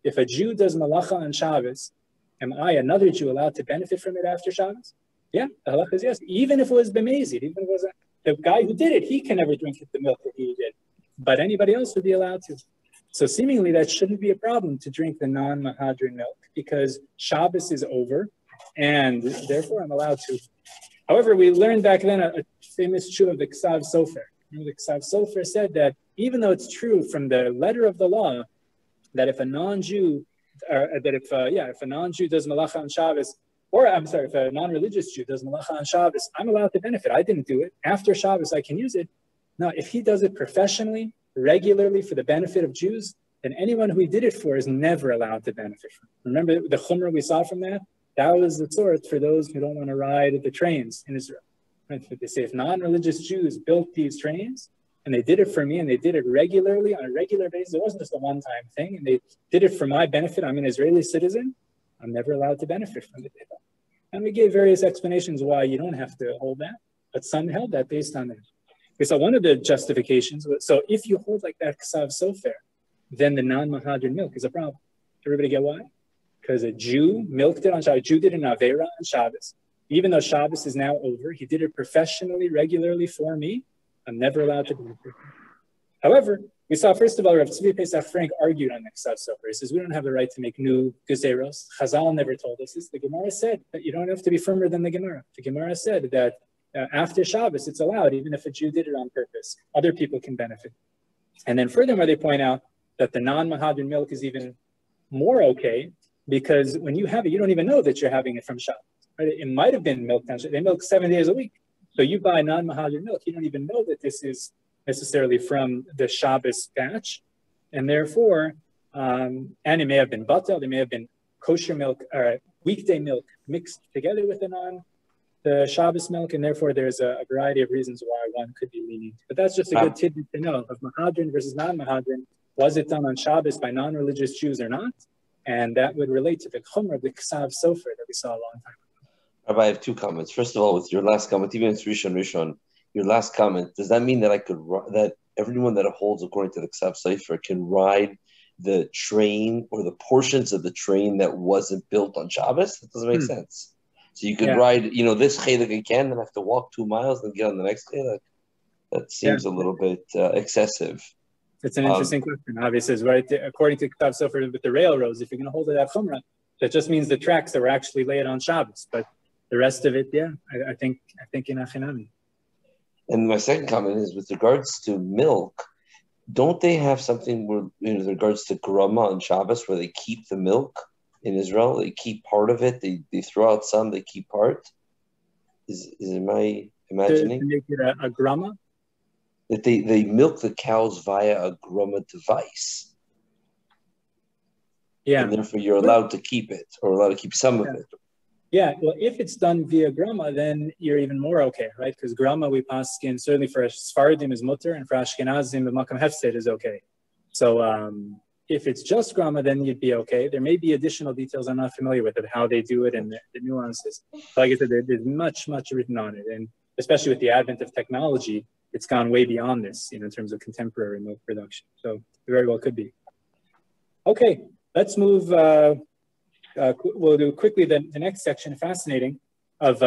if a Jew does malacha on Shabbos, am I, another Jew, allowed to benefit from it after Shabbos? Yeah, the halacha is yes. Even if it was b'mezid, even if it was the guy who did it, he can never drink the milk that he did. But anybody else would be allowed to. So seemingly that shouldn't be a problem to drink the non-mahadrin milk because Shabbos is over and therefore I'm allowed to. However, we learned back then a famous tshuva of the Ksav Sofer. The Ksav Sofer said that even though it's true from the letter of the law that if a non-Jew, if a non-Jew does malacha on Shabbos, or I'm sorry, if a non-religious Jew does malacha on Shabbos, I'm allowed to benefit. I didn't do it. After Shabbos, I can use it. Now, if he does it professionally, regularly for the benefit of Jews, then anyone who he did it for is never allowed to benefit from it. Remember the chumrah we saw from that? That was the sort for those who don't want to ride the trains in Israel. Right? They say if non-religious Jews built these trains and they did it for me and they did it regularly on a regular basis, it wasn't just a one-time thing, and they did it for my benefit, I'm an Israeli citizen, I'm never allowed to benefit from it. And we gave various explanations why you don't have to hold that, but some held that based on that. Okay, so one of the justifications, so if you hold like that Ksav Sofer, then the non-Mahadrin milk is a problem. Everybody get why? Because a Jew milked it on Shabbos. A Jew did an Avera on Shabbos. Even though Shabbos is now over, he did it professionally, regularly for me. I'm never allowed to benefit. However, we saw, first of all, Rav Tzvi Pesach Frank argued on the Ksav Sofer. He says, we don't have the right to make new gezeros. Chazal never told us this. The Gemara said that you don't have to be firmer than the Gemara. The Gemara said that after Shabbos, it's allowed, even if a Jew did it on purpose. Other people can benefit. And then furthermore, they point out that the non-Mahadrin milk is even more okay because when you have it, you don't even know that you're having it from Shabbos. Right? It might have been milked on Shabbos. They milk 7 days a week. So you buy non-Mahadrin milk, you don't even know that this is necessarily from the Shabbos batch. And therefore, and it may have been batel, it may have been kosher milk, or weekday milk mixed together with the Shabbos milk, and therefore there's a variety of reasons why one could be lenient. But that's just a good tidbit to know of Mahadrin versus non-Mahadrin. Was it done on Shabbos by non-religious Jews or not? And that would relate to the chumrah of the Ksav Sofer that we saw a long time ago. Rabbi, I have two comments. First of all, with your last comment, even if it's Rishon, your last comment, does that mean that that everyone that holds according to the Ksav Sofer can ride the train or the portions of the train that wasn't built on Shabbos? That doesn't make sense. So you could ride, this chelik again, then have to walk 2 miles and get on the next chelik. That seems a little bit excessive. It's an interesting question. Obviously, it's right according to Ksav Sofer with the railroads. If you're going to hold it at chumrah, that just means the tracks that were actually laid on Shabbos. But the rest of it, I think in Achinami. And my second comment is with regards to milk. Don't they have something where, with regards to grama on Shabbos, where they keep the milk in Israel? They keep part of it. They throw out some. They keep part. Is it my imagining? To make it a grama? that they milk the cows via a groma device. Yeah. And therefore you're allowed to keep it, or allowed to keep some of it. Yeah, well, if it's done via grama, then you're even more okay, right? Because grama we paskin, certainly for Sfardim is mutter, and for Ashkenazim, the makam hefsed is okay. So if it's just grama, then you'd be okay. There may be additional details I'm not familiar with of how they do it and the nuances. But like I said, there's much written on it, and especially with the advent of technology, it's gone way beyond this, in terms of contemporary milk production. So it very well could be. Okay, let's move. We'll do quickly the next section, fascinating, of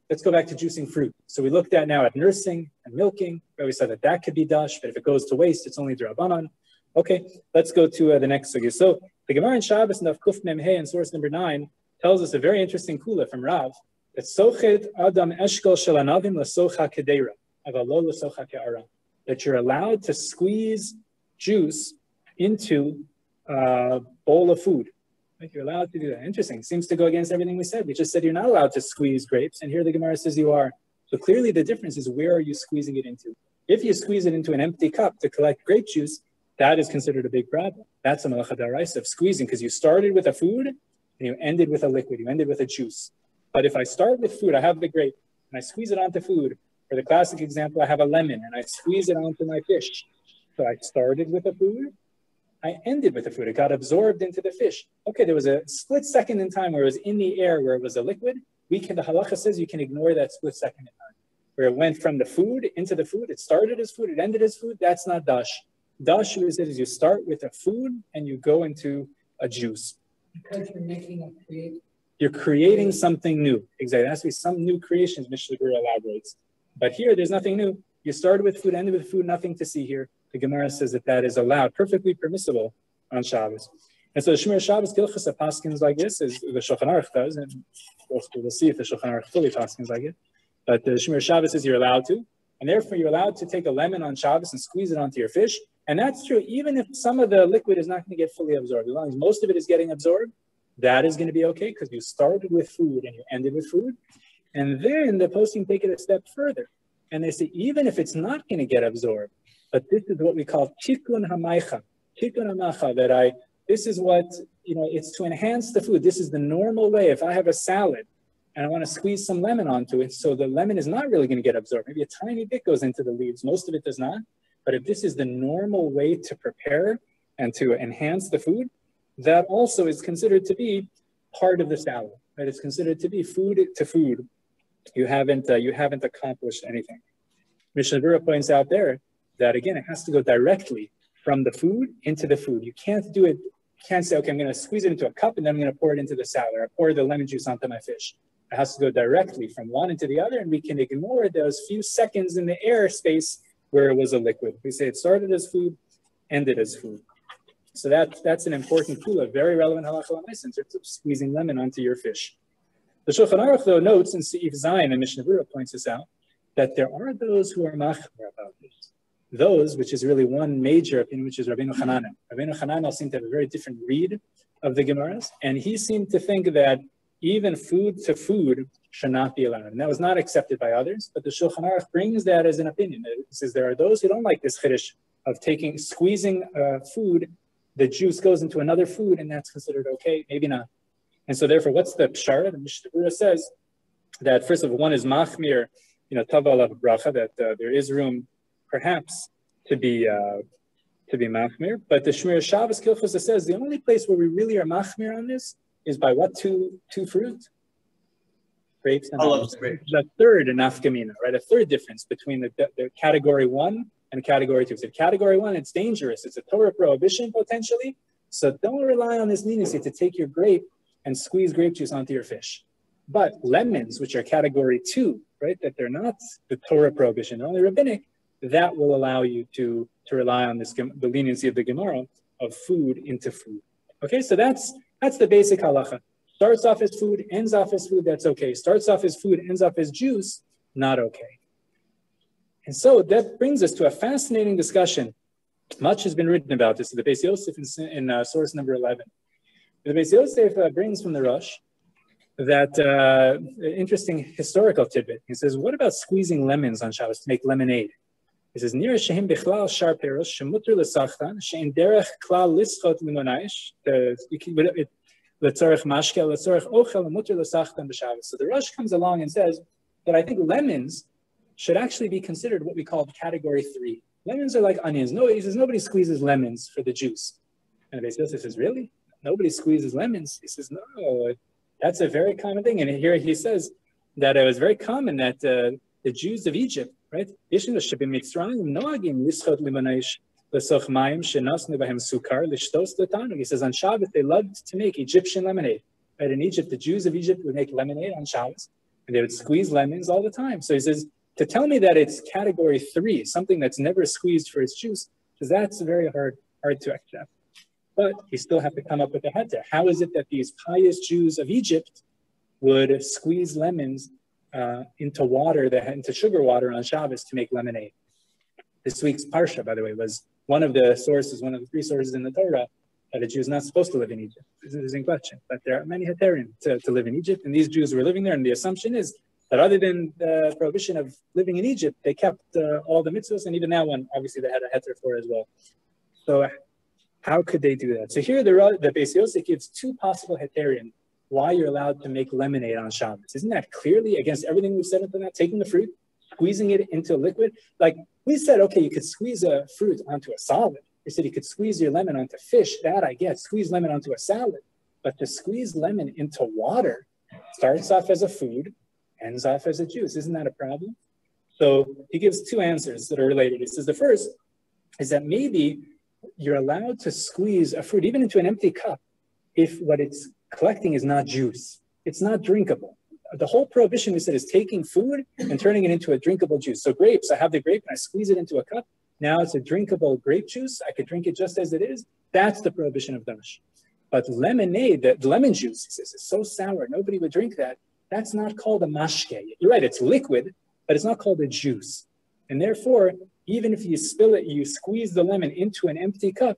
let's go back to juicing fruit. So we looked at now at nursing and milking, where we said that could be dash, but if it goes to waste, it's only drabanan. Okay, let's go to the next sugya. So the Gemara in Shabbos, Naf Kuf Mem Hey, in source number 9, tells us a very interesting kula from Rav, that sochet adam eshkol shel anavim lasocha kedeira, avalo lasocha ke'ara, that you're allowed to squeeze juice into a bowl of food. Like you're allowed to do that. Interesting. Seems to go against everything we said. We just said you're not allowed to squeeze grapes, and here the Gemara says you are. So clearly the difference is where are you squeezing it into? If you squeeze it into an empty cup to collect grape juice, that is considered a big problem. That's a malacha d'oraisa of squeezing, because you started with a food and you ended with a liquid. You ended with a juice. But if I start with food, I have the grape and I squeeze it onto food. For the classic example, I have a lemon and I squeeze it onto my fish. So I started with a food. I ended with the food. It got absorbed into the fish. Okay, there was a split second in time where it was in the air, where it was a liquid. The halacha says you can ignore that split second in time, where it went from the food into the food. It started as food, it ended as food. That's not dash. Dash is you start with a food and you go into a juice. Because you're creating something new. Exactly. There has to be some new creations, Mishnah elaborates. But here, there's nothing new. You started with food, ended with food, nothing to see here. The Gemara says that is allowed, perfectly permissible on Shabbos. And so the Shemir Shabbos Gilchas paskins like this, as the Shulchan Aruch does, and we'll see if the Shulchan Aruch fully paskins like it. But the Shemir Shabbos says you're allowed to, and therefore you're allowed to take a lemon on Shabbos and squeeze it onto your fish. And that's true, even if some of the liquid is not going to get fully absorbed. As long as most of it is getting absorbed, that is going to be okay, because you started with food and you ended with food. And then the posting take it a step further. And they say, even if it's not going to get absorbed, but this is what we call tikkun hamaycha. Tikkun hamaycha, this is what, it's to enhance the food. This is the normal way. If I have a salad and I want to squeeze some lemon onto it, so the lemon is not really going to get absorbed. Maybe a tiny bit goes into the leaves. Most of it does not. But if this is the normal way to prepare and to enhance the food, that also is considered to be part of the salad. Right? It's considered to be food to food. You haven't accomplished anything. Mishnah Berurah points out there that, again, it has to go directly from the food into the food. You can't do it. You can't say, okay, I'm going to squeeze it into a cup and then I'm going to pour it into the salad, or pour the lemon juice onto my fish. It has to go directly from one into the other, and we can ignore those few seconds in the air space where it was a liquid. We say it started as food, ended as food. So that's an important kula, very relevant halacha l'maisa in terms of squeezing lemon onto your fish. The Shulchan Aruch, though, notes in Seif Zayin, and Mishnah Berurah points this out, that there are those who are machmer about this. Those, which is really one major opinion, which is Rabbeinu Hananel. Rabbeinu Hananel seemed to have a very different read of the Gemaras, and he seemed to think that even food to food should not be allowed. And that was not accepted by others, but the Shulchan Aruch brings that as an opinion. It says there are those who don't like this chiddush of squeezing food, the juice goes into another food, and that's considered okay, maybe not. And so therefore, what's the pshara? The Mishnah Berurah says that first of all, one is machmir, tava alav bracha, that there is room perhaps to be machmir. But the Shemir Shabbos Kilchus says the only place where we really are machmir on this is by what two fruit? Grapes and olives. The third nafkamina, right? A third difference between the category 1 and category 2. So category 1, it's dangerous. It's a Torah prohibition potentially. So don't rely on this leniency to take your grape and squeeze grape juice onto your fish. But lemons, which are category 2, right? That they're not the Torah prohibition, only rabbinic, that will allow you to rely on the leniency of the Gemara of food into food. Okay, so that's the basic halacha. Starts off as food, ends off as food, that's okay. Starts off as food, ends off as juice, not okay. And so that brings us to a fascinating discussion. Much has been written about this. The Beis Yosef in source number 11. The Beis Yosef brings from the Rosh that interesting historical tidbit. He says, what about squeezing lemons on Shabbos to make lemonade? He says, Nira shehim bichlal shar peros shemuter l'sachtan shein derech klal lischot limonaish. L'tzorech mashkel l'tzorech ochel muter l'sachtan b'Shabbos. So the Rosh comes along and says that I think lemons should actually be considered what we call category 3. Lemons are like onions. No, he says nobody squeezes lemons for the juice. And the Beis Yosef says, really? Nobody squeezes lemons? He says, no, that's a very common thing. And here he says that it was very common that the Jews of Egypt, right? He says, on Shabbat, they loved to make Egyptian lemonade. Right? In Egypt, the Jews of Egypt would make lemonade on Shabbos, and they would squeeze lemons all the time. So he says, to tell me that it's category 3, something that's never squeezed for its juice, because that's very hard to accept. But you still have to come up with a heter. How is it that these pious Jews of Egypt would squeeze lemons into water, into sugar water on Shabbos to make lemonade? This week's Parsha, by the way, was one of the 3 sources in the Torah that a Jew is not supposed to live in Egypt. This is in question. But there are many heterim to live in Egypt, and these Jews were living there, and the assumption is that other than the prohibition of living in Egypt, they kept all the mitzvahs, and even that one, obviously, they had a heter for as well. So how could they do that? So here the Beis Yosef gives 2 possible heterim why you're allowed to make lemonade on Shabbos. Isn't that clearly against everything we've said until now? Taking the fruit, squeezing it into a liquid. Like we said, okay, you could squeeze a fruit onto a solid. We said you could squeeze your lemon onto fish. That I get. Squeeze lemon onto a salad. But to squeeze lemon into water starts off as a food, ends off as a juice. Isn't that a problem? So he gives 2 answers that are related. He says the first is that maybe you're allowed to squeeze a fruit even into an empty cup if what it's collecting is not juice. It's not drinkable. The whole prohibition, we said, is taking food and turning it into a drinkable juice. So grapes, I have the grape and I squeeze it into a cup. Now it's a drinkable grape juice. I could drink it just as it is. That's the prohibition of dash. But lemonade, the lemon juice, he says, is so sour, nobody would drink that. That's not called a mashke. You're right, it's liquid, but it's not called a juice. And therefore, even if you spill it, you squeeze the lemon into an empty cup,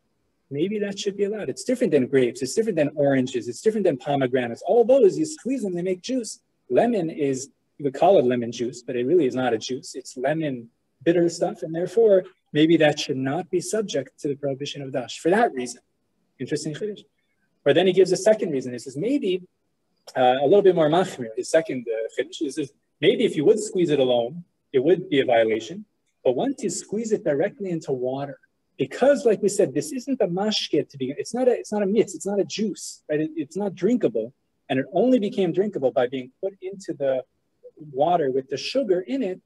maybe that should be allowed. It's different than grapes. It's different than oranges. It's different than pomegranates. All those, you squeeze them, they make juice. Lemon is, you would call it lemon juice, but it really is not a juice. It's lemon bitter stuff, and therefore, maybe that should not be subject to the prohibition of dash for that reason. Interesting chiddush. Or then he gives a second reason. He says, maybe a little bit more machmir. His second chiddush is maybe if you would squeeze it alone, it would be a violation. But once you squeeze it directly into water, because like we said, this isn't a mashke to begin. It's not a mitz. It's not a juice, right? It's not drinkable, and it only became drinkable by being put into the water with the sugar in it.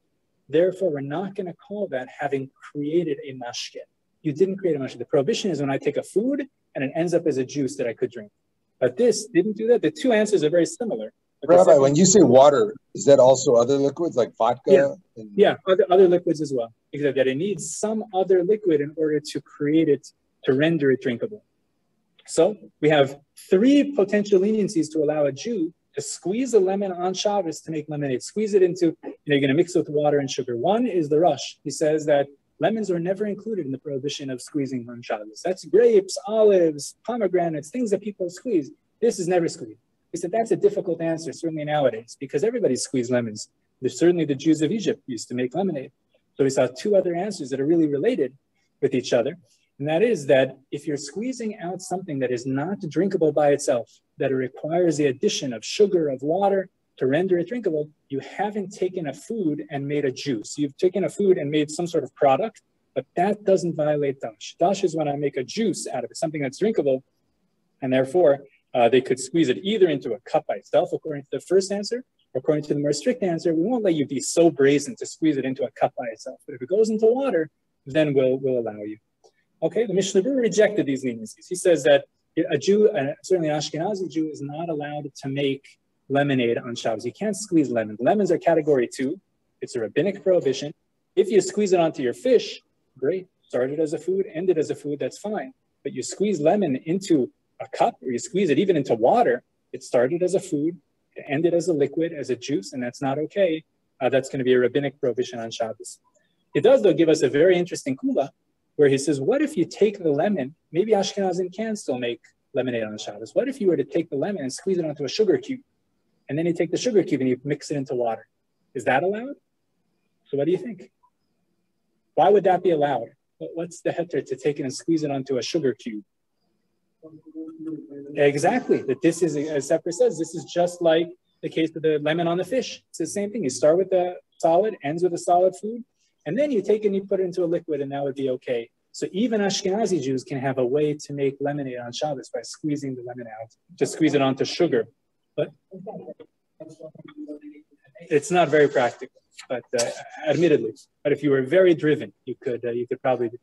Therefore, we're not going to call that having created a mashke. You didn't create a mashke. The prohibition is when I take a food and it ends up as a juice that I could drink. But this didn't do that. The 2 answers are very similar. Rabbi, when you say water, is that also other liquids like vodka? Yeah, other liquids as well. Except that it needs some other liquid in order to create it, to render it drinkable. So we have 3 potential leniencies to allow a Jew to squeeze a lemon on Shabbos to make lemonade. Squeeze it into, you're going to mix it with water and sugar. One is the Rush. He says that lemons were never included in the prohibition of squeezing on Shabbos. That's grapes, olives, pomegranates, things that people squeeze. This is never squeezed. He said that's a difficult answer, certainly nowadays, because everybody squeezed lemons. There's certainly the Jews of Egypt used to make lemonade. So we saw 2 other answers that are really related with each other. And that is that if you're squeezing out something that is not drinkable by itself, that it requires the addition of sugar, of water to render it drinkable, you haven't taken a food and made a juice. You've taken a food and made some sort of product, but that doesn't violate dash. Dash is when I make a juice out of it, something that's drinkable, and therefore they could squeeze it either into a cup by itself, according to the first answer, or according to the more strict answer, we won't let you be so brazen to squeeze it into a cup by itself. But if it goes into water, then we'll allow you. Okay, the Mishnah Berurah rejected these leniencies. He says that a Jew, certainly an Ashkenazi Jew, is not allowed to make lemonade on Shabbos. You can't squeeze lemons. Lemons are category 2. It's a rabbinic prohibition. If you squeeze it onto your fish, great. Started as a food, ended as a food, that's fine. But you squeeze lemon into a cup, or you squeeze it even into water, it started as a food, it ended as a liquid, as a juice, and that's not okay. That's going to be a rabbinic prohibition on Shabbos. It does, though, give us a very interesting kula, where he says, what if you take the lemon, maybe Ashkenazim can still make lemonade on Shabbos. What if you were to take the lemon and squeeze it onto a sugar cube, and then you take the sugar cube and you mix it into water? Is that allowed? So what do you think? Why would that be allowed? What's the heter to take it and squeeze it onto a sugar cube? Exactly. That this is, as Sefer says, this is just like the case of the lemon on the fish. It's the same thing. You start with the solid, ends with a solid food, and then you take it and you put it into a liquid, and that would be okay. So even Ashkenazi Jews can have a way to make lemonade on Shabbos by squeezing the lemon out, just squeeze it onto sugar. But it's not very practical, but admittedly. But if you were very driven, you could probably do.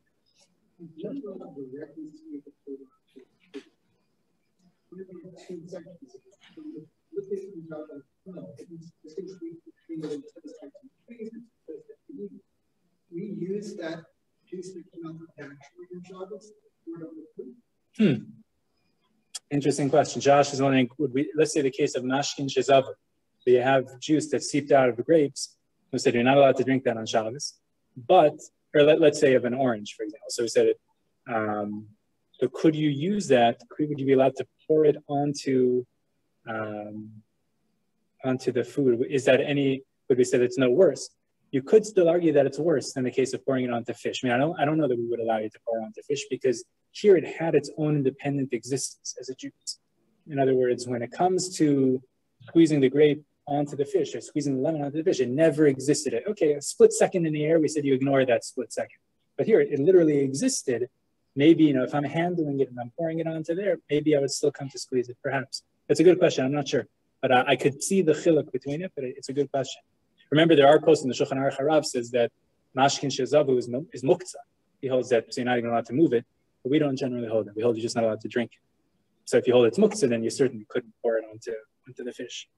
We use that juice that came out of the factory in Shabbos. Interesting question. Josh is wondering, let's say the case of mashkin shezavu, you have juice that's seeped out of the grapes. We said you're not allowed to drink that on Shabbos, but, or let's say of an orange, for example. So we said it. So could you use that? Would you be allowed to pour it onto the food? Is that would we say it's no worse? You could still argue that it's worse than the case of pouring it onto fish. I mean, I don't know that we would allow you to pour it onto fish because here it had its own independent existence as a juice. In other words, when it comes to squeezing the grape onto the fish or squeezing the lemon onto the fish, it never existed. Okay, a split second in the air, we said you ignore that split second. But here it literally existed. Maybe, if I'm handling it and I'm pouring it onto there, maybe I would still come to squeeze it, perhaps. It's a good question, I'm not sure. But I could see the chiluk between it, but it's a good question. Remember, there are posts in the Shulchan Aruch Harav says that mashkin shezavu is muktzah. He holds that, so you're not even allowed to move it, but we don't generally hold it. We hold you're just not allowed to drink it. So if you hold it's muktzah, then you certainly couldn't pour it onto the fish.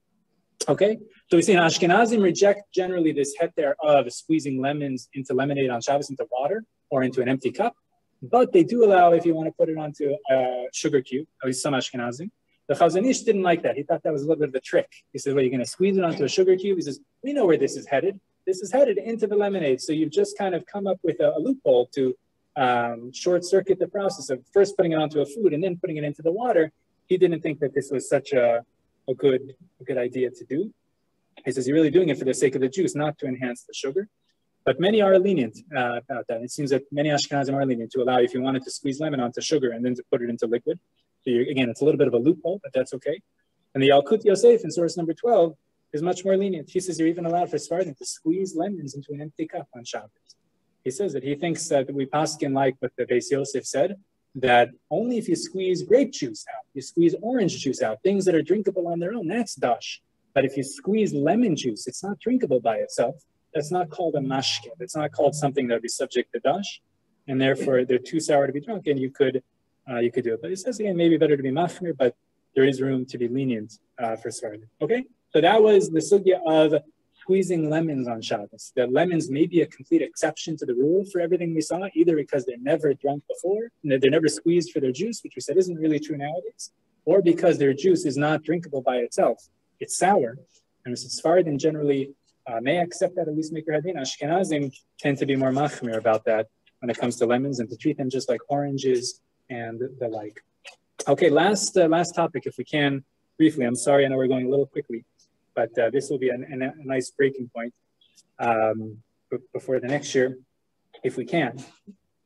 Okay, so we see Ashkenazim reject generally this heter of squeezing lemons into lemonade on Shabbos into water or into an empty cup, but they do allow if you want to put it onto a sugar cube, at least some Ashkenazim. The Chazon Ish didn't like that. He thought that was a little bit of a trick. He said, well, you're going to squeeze it onto a sugar cube. He says, we know where this is headed. This is headed into the lemonade. So you've just kind of come up with a loophole to short circuit the process of first putting it onto a food and then putting it into the water. He didn't think that this was such a good idea to do. He says, you're really doing it for the sake of the juice, not to enhance the sugar. But many are lenient about that. It seems that many Ashkenazim are lenient to allow if you wanted to squeeze lemon onto sugar and then to put it into liquid. So again, it's a little bit of a loophole, but that's okay. And the Yalkut Yosef in source number 12 is much more lenient. He says you're even allowed for Sephardim to squeeze lemons into an empty cup on Shabbos. He says that he thinks that we paskin like what the Beis Yosef said, that only if you squeeze grape juice out, you squeeze orange juice out, things that are drinkable on their own, that's dash. But if you squeeze lemon juice, it's not drinkable by itself. That's not called a mashke. It's not called something that would be subject to dash. And therefore, they're too sour to be drunk, and you could do it. But it says, again, maybe better to be machmir, but there is room to be lenient for Sephardim. Okay? So that was the sugya of squeezing lemons on Shabbos. That lemons may be a complete exception to the rule for everything we saw, either because they're never drunk before, and they're never squeezed for their juice, which we said isn't really true nowadays, or because their juice is not drinkable by itself. It's sour. And Sephardim generally may accept that, at least make your head in. Ashkenazim tend to be more machmir about that when it comes to lemons and to treat them just like oranges and the like. Okay, last topic, if we can, briefly. I'm sorry, I know we're going a little quickly, but this will be a nice breaking point before the next year, if we can,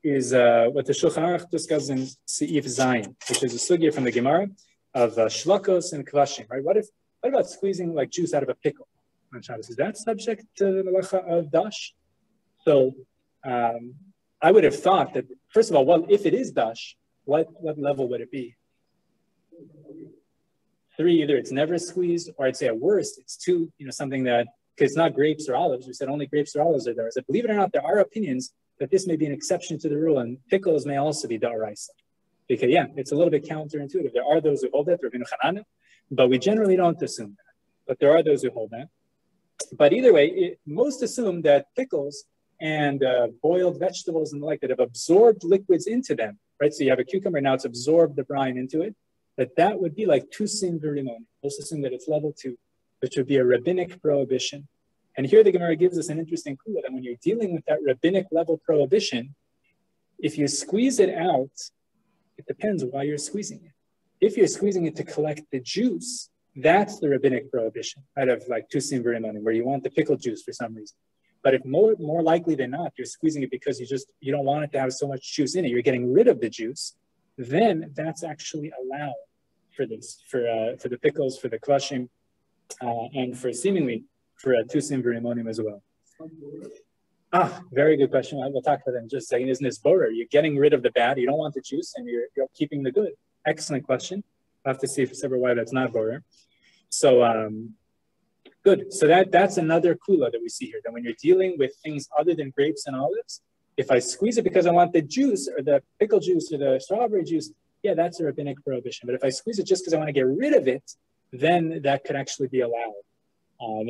is what the Shulchan Aruch discusses in Seif Zayin, which is a sugya from the Gemara of shlokos and kvashim, right? What about squeezing like juice out of a pickle on Shabbos? Is that subject to the malacha of dash? So I would have thought that, first of all, well, if it is dash, what level would it be? 3, either it's never squeezed, or I'd say at worst, it's 2, something that, because it's not grapes or olives. We said only grapes or olives are there. So believe it or not, there are opinions that this may be an exception to the rule, and pickles may also be da'araisa. Because, yeah, it's a little bit counterintuitive. There are those who hold that, Rabbeinu Chananel, but we generally don't assume that. But there are those who hold that. But either way, most assume that pickles and boiled vegetables and the like that have absorbed liquids into them, right? So you have a cucumber, now it's absorbed the brine into it, that would be like tusim v'rimon. Let's assume that it's level 2, which would be a rabbinic prohibition. And here the Gemara gives us an interesting clue that when you're dealing with that rabbinic level prohibition, if you squeeze it out, it depends why you're squeezing it. If you're squeezing it to collect the juice, that's the rabbinic prohibition, out of like tusim v'rimon, where you want the pickle juice for some reason. But if more likely than not, you're squeezing it because you don't want it to have so much juice in it, you're getting rid of the juice, then that's actually allowed for this, for the pickles, for the kvashim, and for seemingly for a tusim v'rimonim as well. Very good question. We'll talk about that in just a second. Isn't this borer? You're getting rid of the bad, you don't want the juice, and you're keeping the good. Excellent question. I'll have to see several why that's not borer. So good. So that's another kula that we see here. That when you're dealing with things other than grapes and olives, if I squeeze it because I want the juice or the pickle juice or the strawberry juice, yeah, that's a rabbinic prohibition. But if I squeeze it just because I want to get rid of it, then that could actually be allowed.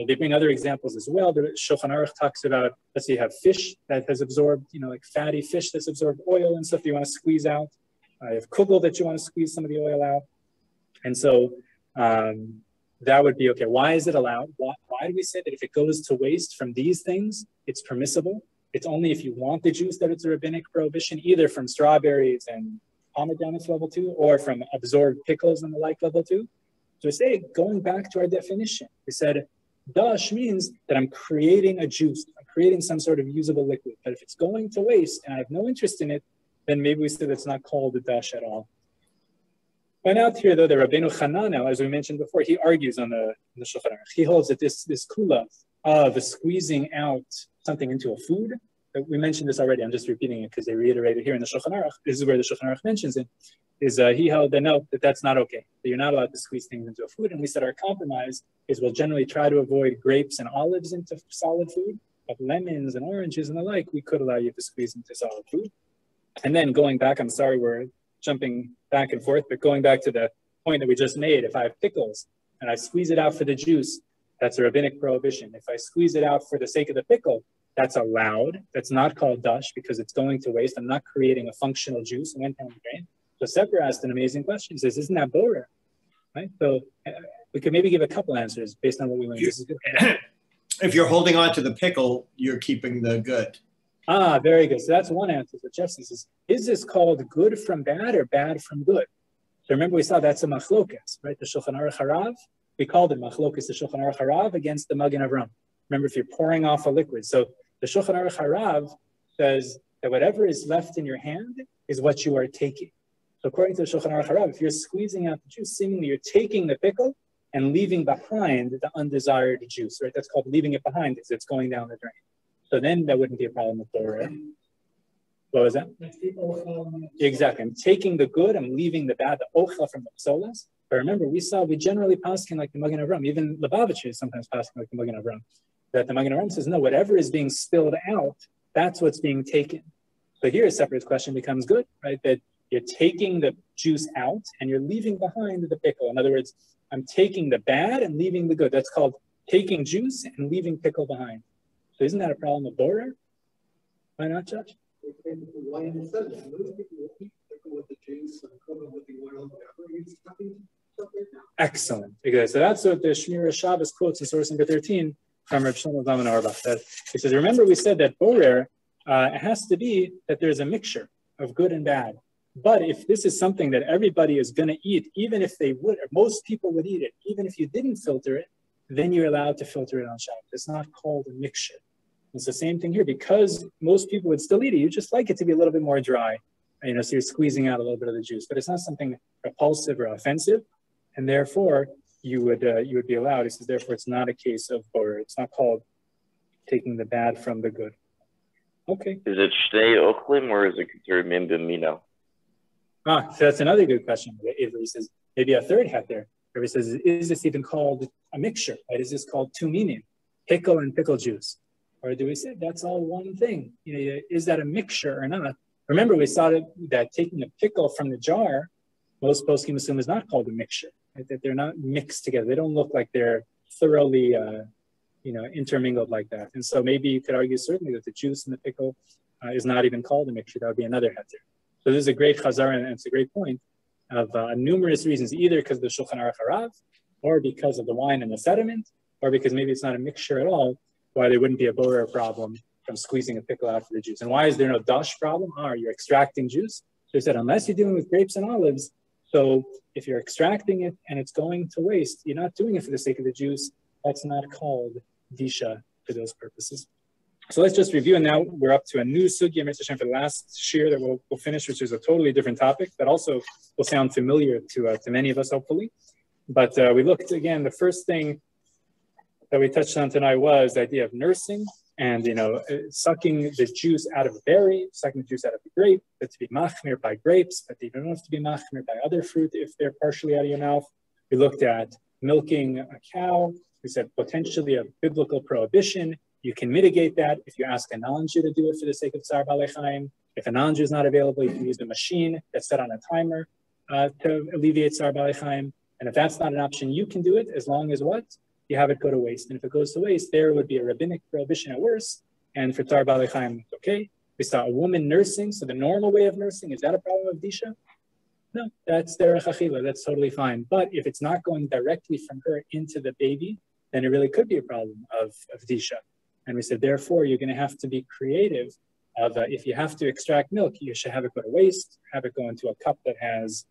They bring other examples as well. The Shulchan Aruch talks about, let's say you have fish that has absorbed, like fatty fish that's absorbed oil and stuff that you want to squeeze out. You have kugel that you want to squeeze some of the oil out. And so that would be okay. Why is it allowed? Why do we say that if it goes to waste from these things, it's permissible? It's only if you want the juice that it's a rabbinic prohibition, either from strawberries and pomegranates level 2 or from absorbed pickles and the like level 2. So we say, going back to our definition, we said, dash means that I'm creating a juice, I'm creating some sort of usable liquid. But if it's going to waste and I have no interest in it, then maybe we say that's not called a dash at all. Point out here, though, the Rabbeinu Hananel, as we mentioned before, he argues on the Shulchan Aruch. He holds that this kula of squeezing out something into a food, we mentioned this already, I'm just repeating it because they reiterated here in the Shulchan Aruch, this is where the Shulchan Aruch mentions it, is he held that no, that's not okay, that you're not allowed to squeeze things into a food. And we said our compromise is we'll generally try to avoid grapes and olives into solid food, but lemons and oranges and the like, we could allow you to squeeze into solid food. And then going back, I'm sorry we're jumping back and forth, but going back to the point that we just made, if I have pickles and I squeeze it out for the juice, that's a rabbinic prohibition. If I squeeze it out for the sake of the pickle, that's allowed. That's not called dash because it's going to waste. I'm not creating a functional juice and went down the drain. So Sefer asked an amazing question. He says, isn't that borer? Right? So we could maybe give a couple answers based on what we learned. This is good. If you're holding on to the pickle, you're keeping the good. Very good. So that's one answer. So Jeff says, is this called good from bad or bad from good? So remember we saw that's a machlokas, right? The Shulchan Aruch Harav, we called it machlokas, the Shulchan Aruch Harav against the Magen Avram. Remember, if you're pouring off a liquid. So the Shulchan Aruch Harav says that whatever is left in your hand is what you are taking. So according to the Shulchan Aruch Harav, if you're squeezing out the juice, seemingly you're taking the pickle and leaving behind the undesired juice, right? That's called leaving it behind because it's going down the drain. So then that wouldn't be a problem with Torah. What was that? Exactly. I'm taking the good, I'm leaving the bad, the ochel from the psolas. But remember, we generally paskin like the Magen Avram, even Lubavitcher is sometimes paskin like the Magen Avram, that the Magen Avram says, no, whatever is being spilled out, that's what's being taken. So here a separate question becomes good, right? That you're taking the juice out and you're leaving behind the pickle. In other words, I'm taking the bad and leaving the good. That's called taking juice and leaving pickle behind. So isn't that a problem with borer? Why not, Judge? Excellent. Okay, so that's what the Shmira Shabbos quotes in source number 13 from Reb Shlomo Zalman Auerbach. That he says, remember we said that borer it has to be that there's a mixture of good and bad. But if this is something that everybody is going to eat, even if they would, or most people would eat it, even if you didn't filter it, then you're allowed to filter it on Shabbos. It's not called a mixture. It's the same thing here. Because most people would still eat it, you just like it to be a little bit more dry. So you're squeezing out a little bit of the juice, but it's not something repulsive or offensive, and therefore you would be allowed. He says, therefore, it's not a case of borer. It's not called taking the bad from the good. Okay. Is it shtei ochlim or is it considered min b'mino? So that's another good question. Avery says maybe a third hat there. Avery says, is this even called a mixture? Right? Is this called two meaning, pickle and pickle juice? Or do we say that's all one thing? Is that a mixture or not? Remember, we saw that taking a pickle from the jar, most poskim assume is not called a mixture. Right? That they're not mixed together. They don't look like they're thoroughly, intermingled like that. And so maybe you could argue certainly that the juice in the pickle is not even called a mixture. That would be another heter. So this is a great chazar, and it's a great point of numerous reasons, either because of the Shulchan Aruch Harav, or because of the wine and the sediment, or because maybe it's not a mixture at all, why there wouldn't be a borer problem from squeezing a pickle out for the juice. And why is there no dash problem? You're extracting juice. So they said, unless you're dealing with grapes and olives, so if you're extracting it and it's going to waste, you're not doing it for the sake of the juice. That's not called disha for those purposes. So let's just review, and now we're up to a new sugya for the last shir that we'll finish, which is a totally different topic that also will sound familiar to many of us, hopefully. But we looked again. The first thing that we touched on tonight was the idea of nursing and sucking the juice out of a berry, sucking the juice out of a grape. That to be machmir by grapes, but they don't have to be machmir by other fruit if they're partially out of your mouth. We looked at milking a cow. We said potentially a biblical prohibition. You can mitigate that if you ask a non-Jew to do it for the sake of Tzar Balei Chaim. If a non-Jew is not available, you can use a machine that's set on a timer to alleviate Tzar Balei Chaim. And if that's not an option, you can do it as long as what? You have it go to waste. And if it goes to waste, there would be a rabbinic prohibition at worst. And for Tzar Balei Chaim, it's okay. We saw a woman nursing. So the normal way of nursing, is that a problem of Disha? No, that's derech achila. That's totally fine. But if it's not going directly from her into the baby, then it really could be a problem of Disha. And we said, therefore, you're going to have to be creative of if you have to extract milk, you should have it go to waste, have it go into a cup that has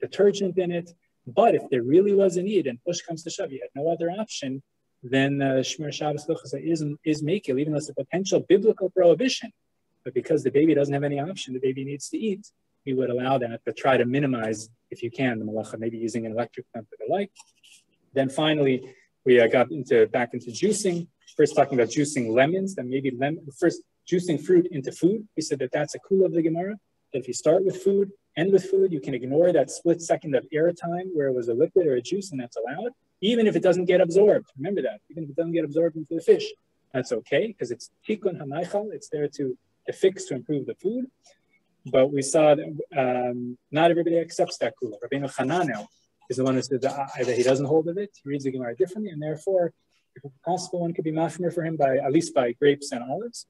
detergent in it. But if there really was a need and push comes to shove, you had no other option, then Shmir Shabbos Luchasa is makil, even though it's a potential biblical prohibition. But because the baby doesn't have any option, the baby needs to eat, we would allow that, but try to minimize, if you can, the malacha, maybe using an electric lamp or the like. Then finally, we got back into juicing. First talking about juicing lemons, then maybe first juicing fruit into food. We said that that's a kula of the Gemara. That if you start with food, end with food, you can ignore that split second of airtime where it was a liquid or a juice, and that's allowed, even if it doesn't get absorbed. Remember that, even if it doesn't get absorbed into the fish, that's okay, because it's tikkun hanaychal. It's there to fix, to improve the food. But we saw that not everybody accepts that kula. Rabbeinu Hananel is the one who said that he doesn't hold of it. He reads the Gemara differently, and therefore, if it's possible, one could be machmir for him at least by grapes and olives.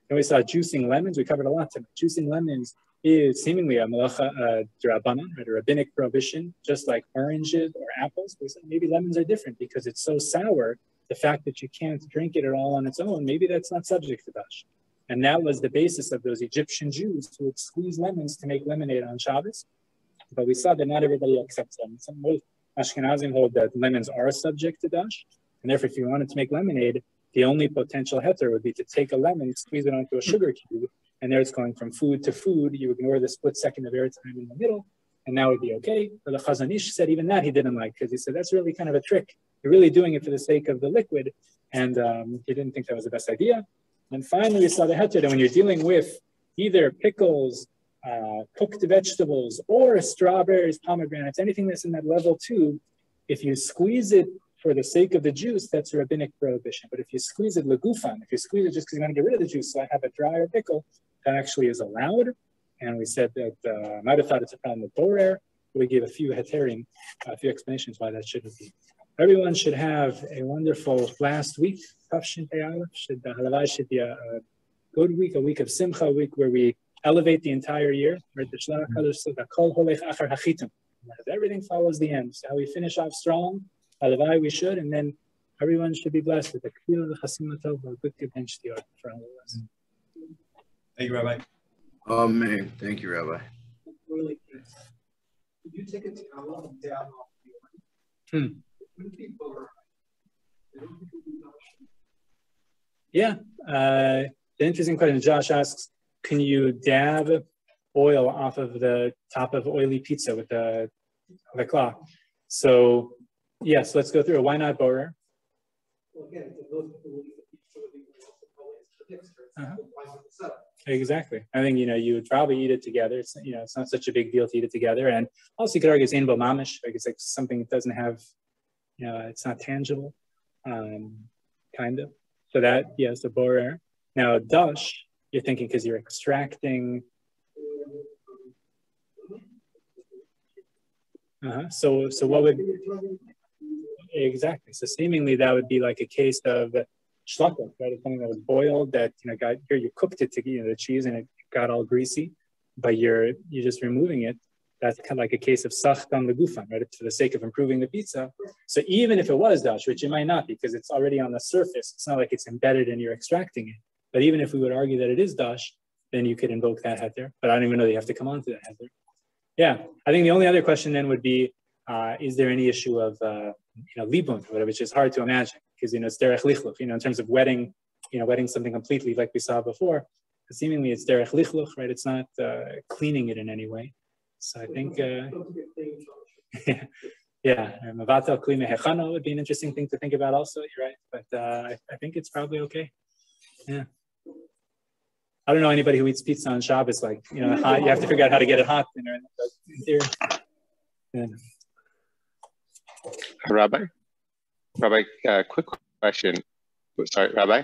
And we saw juicing lemons. We covered a lot tonight. Juicing lemons is seemingly a malacha d'Rabbanan, right, a rabbinic prohibition, just like oranges or apples. We said maybe lemons are different because it's so sour. The fact that you can't drink it at all on its own, maybe that's not subject to dash. And that was the basis of those Egyptian Jews who would squeeze lemons to make lemonade on Shabbos. But we saw that not everybody accepts them. Some Ashkenazim hold that lemons are subject to dash. And therefore, if you wanted to make lemonade, the only potential heter would be to take a lemon, squeeze it onto a sugar cube, and there it's going from food to food. You ignore the split second of airtime in the middle, and that would be okay. But the Chazon Ish said even that he didn't like, because he said that's really kind of a trick. You're really doing it for the sake of the liquid, and he didn't think that was the best idea. And finally, we saw the heter that when you're dealing with either pickles, cooked vegetables, or strawberries, pomegranates, anything that's in that level 2, if you squeeze it for the sake of the juice, that's a rabbinic prohibition. But if you squeeze it legufan, if you squeeze it just because you want to get rid of the juice, so I have a drier pickle, that actually is allowed. And we said that I might have thought it's a problem with borer. We gave a few heterim, a few explanations why that shouldn't be. Everyone should have a wonderful last week. Should be a good week, a week of simcha, a week where we elevate the entire year. Everything follows the end. So how we finish off strong, we should, and then everyone should be blessed with the kfir, the chasimah tova, a good gebench for all of us. Thank you, Rabbi. Amen. Thank you, Rabbi. Really good. Could you take a towel and dab off the oil? Wouldn't be butter. Yeah. The interesting question Josh asks, can you dab oil off of the top of oily pizza with the cloth? So, yes, let's go through it. Why not borer? Well, again, those people will eat the pizza with the mixture. Exactly. I think, you would probably eat it together. It's, it's not such a big deal to eat it together. And also you could argue it's inbo mamish, like it's like something that doesn't have, it's not tangible, kind of. So that, yes, a borer. Now, dash, you're thinking because you're extracting. So what would, exactly. So seemingly that would be like a case of shlaka, right? It's something that was boiled that, you cooked it to, the cheese and it got all greasy, but you're just removing it. That's kind of like a case of sachtan legufan, right? For the sake of improving the pizza. So even if it was dash, which it might not because it's already on the surface, it's not like it's embedded and you're extracting it. But even if we would argue that it is dash, then you could invoke that heter. But I don't even know that you have to come on to that heter. Yeah, I think the only other question then would be, is there any issue of, libun, which is hard to imagine because, it's derech lichluch, in terms of wetting wetting something completely like we saw before. Seemingly it's derech lichluch, right? It's not cleaning it in any way. So I think, mavatal kli mehechano would be an interesting thing to think about also, you're right. But I think it's probably okay. Yeah. I don't know anybody who eats pizza on Shabbos, hot, you have to figure out how to get it hot. In theory. Yeah. Rabbi, quick question. Sorry, Rabbi.